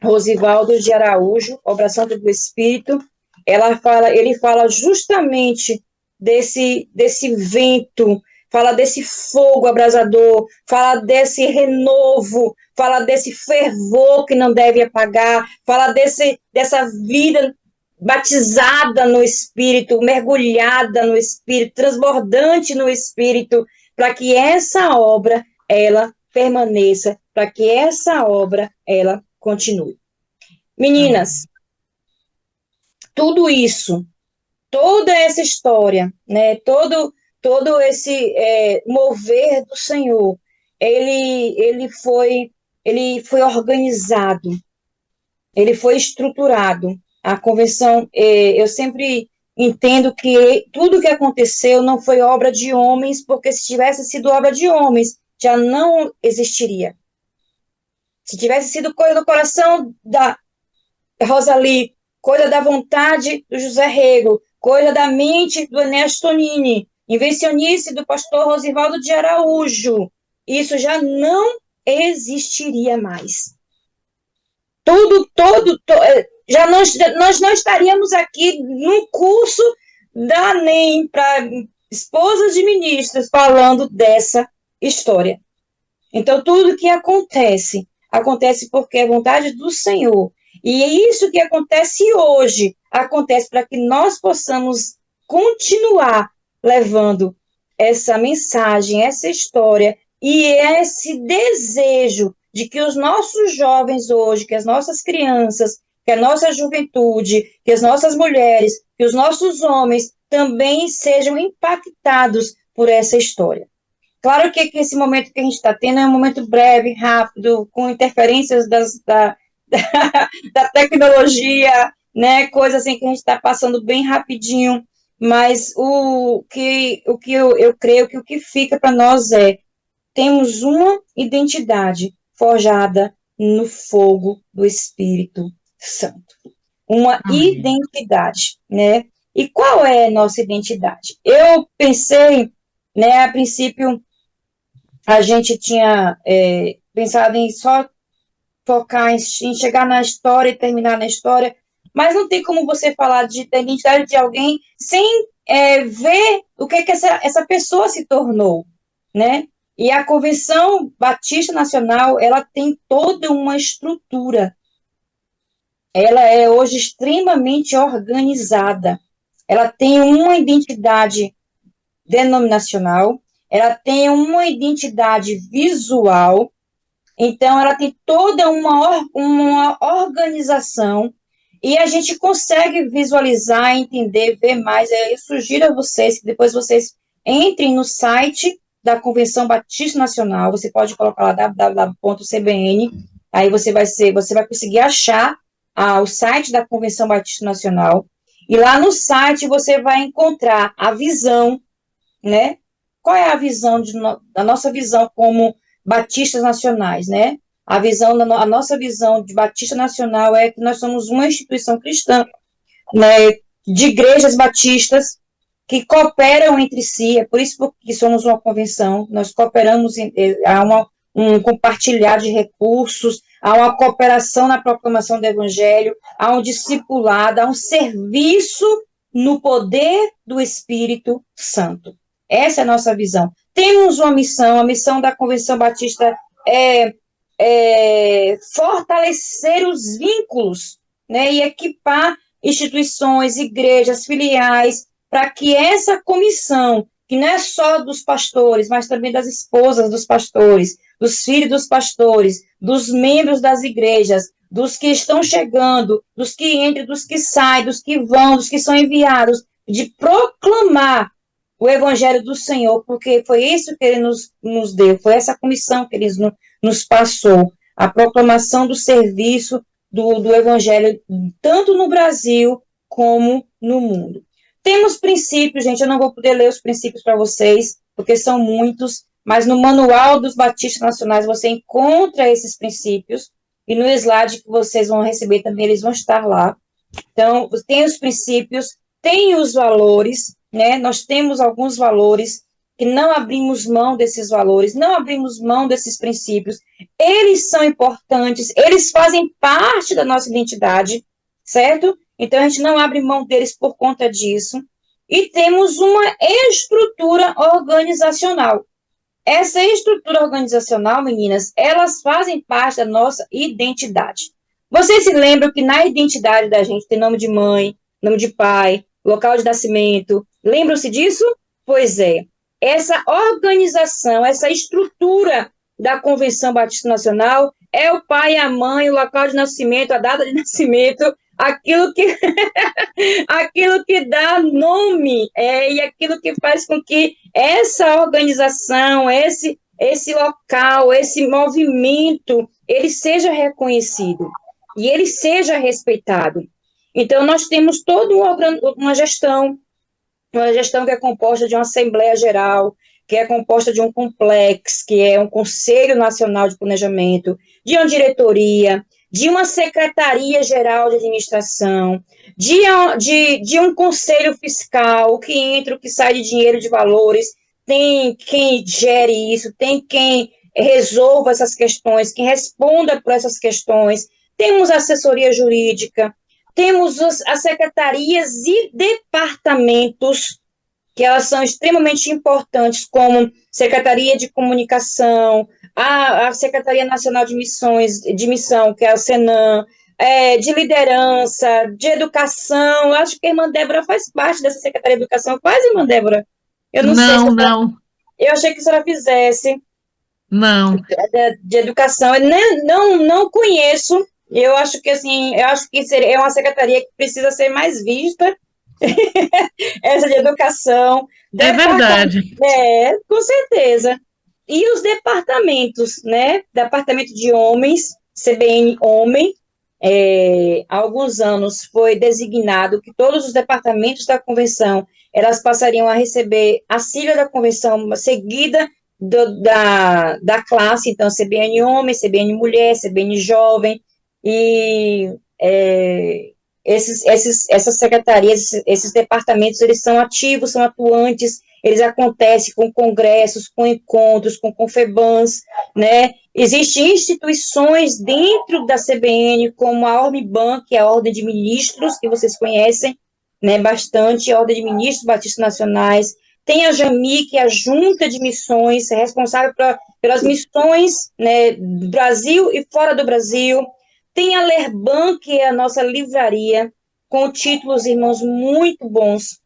Rosivaldo de Araújo, Obra Santa do Espírito. Ele fala justamente desse vento, fala desse fogo abrasador, fala desse renovo, fala desse fervor que não deve apagar, fala dessa vida batizada no Espírito, mergulhada no Espírito, transbordante no Espírito, para que essa obra, ela permaneça, para que essa obra, ela continue. Meninas, tudo isso, toda essa história, né, todo esse mover do Senhor, ele foi organizado, ele foi estruturado. A convenção, eu sempre entendo que tudo que aconteceu não foi obra de homens, porque se tivesse sido obra de homens, já não existiria. Se tivesse sido coisa do coração da Rosalie, coisa da vontade do José Rego, coisa da mente do Enéas Tonini, invencionice do pastor Rosivaldo de Araújo, isso já não existiria mais. Nós não estaríamos aqui num curso da NEM para esposas de ministros falando dessa história. Então, tudo que acontece, acontece porque é vontade do Senhor. E é isso que acontece hoje, acontece para que nós possamos continuar levando essa mensagem, essa história e esse desejo de que os nossos jovens hoje, que as nossas crianças, que a nossa juventude, que as nossas mulheres, que os nossos homens também sejam impactados por essa história. Claro que esse momento que a gente está tendo é um momento breve, rápido, com interferências da tecnologia, né, coisa assim que a gente está passando bem rapidinho, mas o que eu creio que o que fica para nós temos uma identidade forjada no fogo do Espírito Santo. Uma identidade, né? E qual é a nossa identidade? Eu pensei, né, a princípio, a gente tinha pensado em só focar em chegar na história e terminar na história, mas não tem como você falar da identidade de alguém sem ver o que essa pessoa se tornou, né? E a Convenção Batista Nacional, ela tem toda uma estrutura. Ela é hoje extremamente organizada. Ela tem uma identidade denominacional, ela tem uma identidade visual, então ela tem toda uma organização e a gente consegue visualizar, entender, ver mais. Eu sugiro a vocês que depois vocês entrem no site da Convenção Batista Nacional, você pode colocar lá www.cbn, aí você vai conseguir achar o site da Convenção Batista Nacional, e lá no site você vai encontrar a visão, né? Qual é a visão da nossa visão como batistas nacionais, né? A nossa visão de Batista Nacional é que nós somos uma instituição cristã, né, de igrejas batistas que cooperam entre si, é por isso que somos uma convenção, nós cooperamos, há um compartilhar de recursos, há uma cooperação na proclamação do evangelho, há um discipulado, há um serviço no poder do Espírito Santo. Essa é a nossa visão. Temos uma missão, a missão da Convenção Batista é fortalecer os vínculos, né, e equipar instituições, igrejas, filiais, para que essa comissão, que não é só dos pastores, mas também das esposas dos pastores, dos filhos dos pastores, dos membros das igrejas, dos que estão chegando, dos que entram, dos que saem, dos que vão, dos que são enviados, de proclamar o evangelho do Senhor, porque foi isso que ele nos deu, foi essa comissão que ele nos passou, a proclamação do serviço do evangelho, tanto no Brasil como no mundo. Temos princípios, gente, eu não vou poder ler os princípios para vocês, porque são muitos, mas no Manual dos Batistas Nacionais você encontra esses princípios, e no slide que vocês vão receber também, eles vão estar lá. Então, tem os princípios, tem os valores, né? Nós temos alguns valores que não abrimos mão desses valores, não abrimos mão desses princípios. Eles são importantes, eles fazem parte da nossa identidade, certo? Então, a gente não abre mão deles por conta disso. E temos uma estrutura organizacional. Essa estrutura organizacional, meninas, elas fazem parte da nossa identidade. Vocês se lembram que na identidade da gente tem nome de mãe, nome de pai, local de nascimento. Lembram-se disso? Pois é. Essa organização, essa estrutura da Convenção Batista Nacional é o pai, a mãe, o local de nascimento, a data de nascimento, aquilo que dá nome, e aquilo que faz com que essa organização, esse local, esse movimento, ele seja reconhecido e ele seja respeitado. Então, nós temos toda uma gestão que é composta de uma Assembleia Geral, que é composta de um complexo, que é um Conselho Nacional de Planejamento, de uma diretoria, de uma Secretaria Geral de Administração, de um Conselho Fiscal, o que entra, o que sai de dinheiro de valores, tem quem gere isso, tem quem resolva essas questões, que responda por essas questões. Temos assessoria jurídica, temos as secretarias e departamentos, que elas são extremamente importantes, como Secretaria de Comunicação, a Secretaria Nacional de Missões, de Missão, que é a Senan, de liderança, de educação. Eu acho que a irmã Débora faz parte dessa Secretaria de Educação. Faz, irmã Débora? Eu não sei se Não, eu achei que a senhora fizesse não. de educação. Eu não conheço. Eu acho que assim, é uma secretaria que precisa ser mais vista, essa de educação. É verdade. Com certeza. E os departamentos, né? Departamento de homens, CBN Homem, há alguns anos foi designado que todos os departamentos da convenção, elas passariam a receber a sigla da convenção seguida da classe, então CBN Homem, CBN Mulher, CBN Jovem, e essas secretarias, esses departamentos, eles são ativos, são atuantes, eles acontecem com congressos, com encontros, com confebans, né? Existem instituições dentro da CBN, como a Ormiban, que é a Ordem de Ministros, que vocês conhecem, né, bastante, a Ordem de Ministros Batistas Nacionais. Tem a JAMI, que é a Junta de Missões, é responsável pelas missões, né, do Brasil e fora do Brasil. Tem a Lerban, que é a nossa livraria, com títulos, irmãos, muito bons,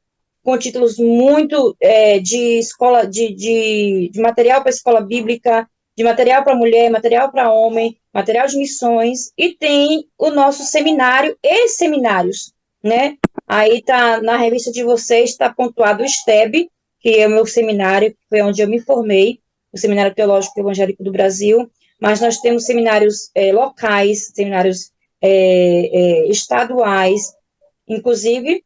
com títulos muito de escola, de material para escola bíblica, de material para mulher, material para homem, material de missões, e tem o nosso seminário e seminários, né? Aí tá na revista de vocês, está pontuado o STEB, que é o meu seminário, que foi onde eu me formei, o Seminário Teológico Evangélico do Brasil, mas nós temos seminários locais, seminários estaduais, inclusive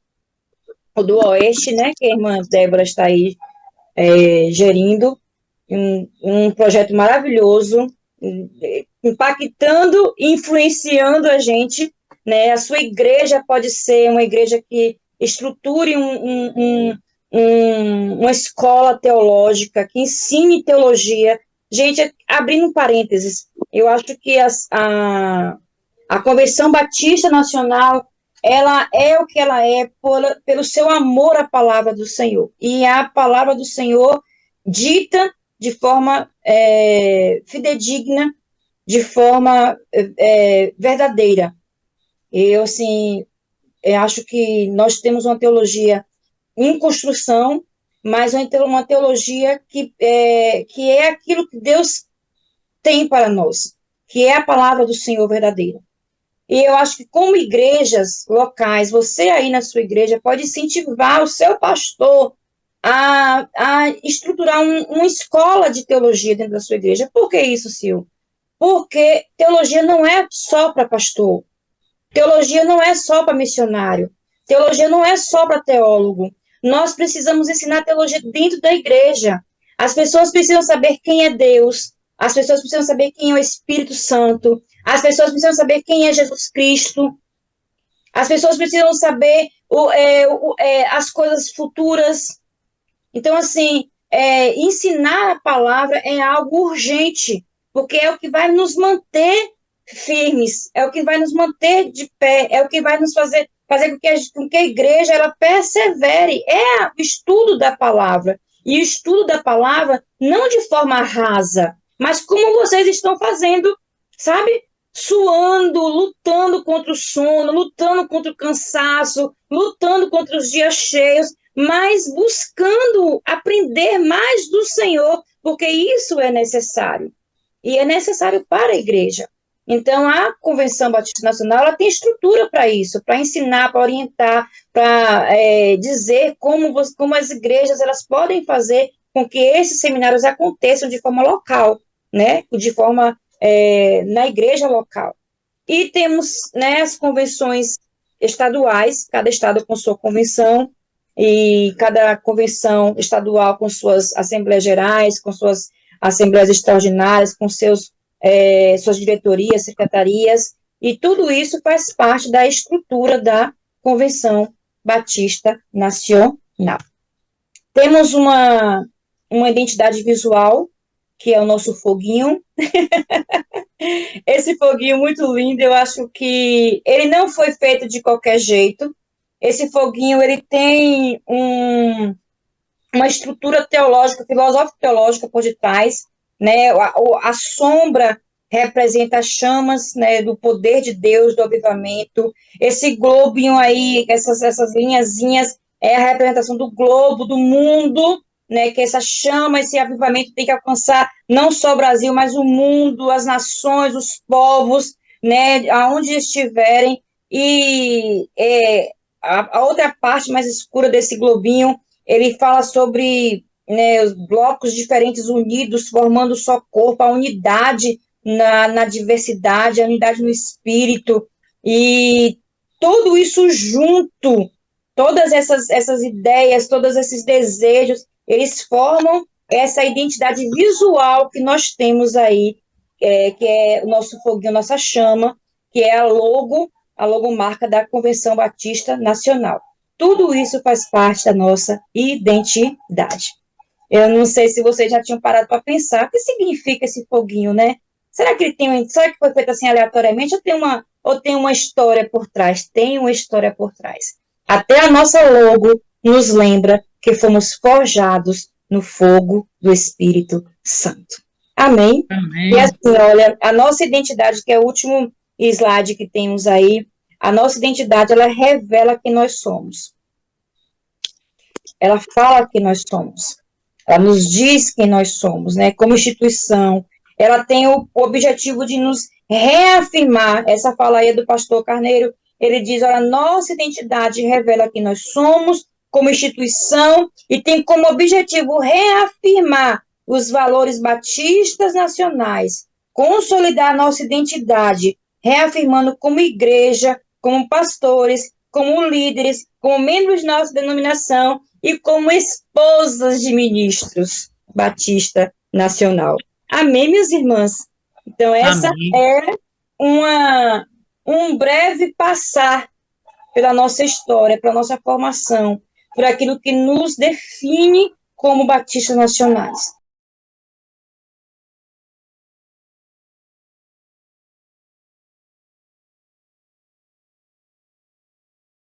o do Oeste, né, que a irmã Débora está aí gerindo, um projeto maravilhoso, impactando e influenciando a gente, né? A sua igreja pode ser uma igreja que estruture uma escola teológica, que ensine teologia. Gente, abrindo um parênteses, eu acho que a Convenção Batista Nacional, ela é o que ela é pelo seu amor à palavra do Senhor. E a palavra do Senhor dita de forma fidedigna, de forma verdadeira. Eu, assim, acho que nós temos uma teologia em construção, mas uma teologia que é aquilo que Deus tem para nós, que é a palavra do Senhor verdadeira. E eu acho que, como igrejas locais, você aí na sua igreja pode incentivar o seu pastor a estruturar uma escola de teologia dentro da sua igreja. Por que isso, Sil? Porque teologia não é só para pastor, teologia não é só para missionário, teologia não é só para teólogo. Nós precisamos ensinar teologia dentro da igreja. As pessoas precisam saber quem é Deus, as pessoas precisam saber quem é o Espírito Santo, as pessoas precisam saber quem é Jesus Cristo, as pessoas precisam saber as coisas futuras. Então, assim, ensinar a palavra é algo urgente, porque é o que vai nos manter firmes, é o que vai nos manter de pé, é o que vai nos fazer com que a igreja ela persevere. É o estudo da palavra. E o estudo da palavra não de forma rasa, mas como vocês estão fazendo, sabe? Suando, lutando contra o sono, lutando contra o cansaço, lutando contra os dias cheios, mas buscando aprender mais do Senhor, porque isso é necessário. E é necessário para a igreja. Então, a Convenção Batista Nacional ela tem estrutura para isso, para ensinar, para orientar, para dizer como as igrejas elas podem fazer com que esses seminários aconteçam de forma local, né? De forma na igreja local. E temos, né, as convenções estaduais, cada estado com sua convenção, e cada convenção estadual com suas assembleias gerais, com suas assembleias extraordinárias, com suas diretorias, secretarias, e tudo isso faz parte da estrutura da Convenção Batista Nacional. Temos uma identidade visual, que é o nosso foguinho. Esse foguinho muito lindo, eu acho que ele não foi feito de qualquer jeito. Esse foguinho, ele tem uma estrutura teológica, filosófico-teológica por detrás, né? A sombra representa as chamas, né, do poder de Deus, do avivamento. Esse globinho aí, essas linhazinhas, é a representação do globo, do mundo, né, que essa chama, esse avivamento tem que alcançar não só o Brasil, mas o mundo, as nações, os povos, né, aonde estiverem. E a outra parte mais escura desse globinho, ele fala sobre, né, os blocos diferentes unidos, formando só corpo, a unidade na diversidade, a unidade no espírito, e tudo isso junto, todas essas ideias, todos esses desejos, eles formam essa identidade visual que nós temos aí, que é o nosso foguinho, nossa chama, que é a logomarca da Convenção Batista Nacional. Tudo isso faz parte da nossa identidade. Eu não sei se vocês já tinham parado para pensar o que significa esse foguinho, né? Será que será que foi feito assim aleatoriamente ou tem uma história por trás? Tem uma história por trás. Até a nossa logo nos lembra que fomos forjados no fogo do Espírito Santo. Amém? Amém. E assim, olha, a nossa identidade, que é o último slide que temos aí, a nossa identidade, ela revela quem nós somos. Ela fala quem nós somos. Ela nos diz quem nós somos, né? Como instituição. Ela tem o objetivo de nos reafirmar. Essa fala aí é do pastor Carneiro. Ele diz, olha, nossa identidade revela quem nós somos como instituição e tem como objetivo reafirmar os valores batistas nacionais, consolidar nossa identidade, reafirmando como igreja, como pastores, como líderes, como membros de nossa denominação e como esposas de ministros Batista Nacional. Amém, minhas irmãs? Então, essa Amém. é um breve passar pela nossa história, pela nossa formação, por aquilo que nos define como batistas nacionais.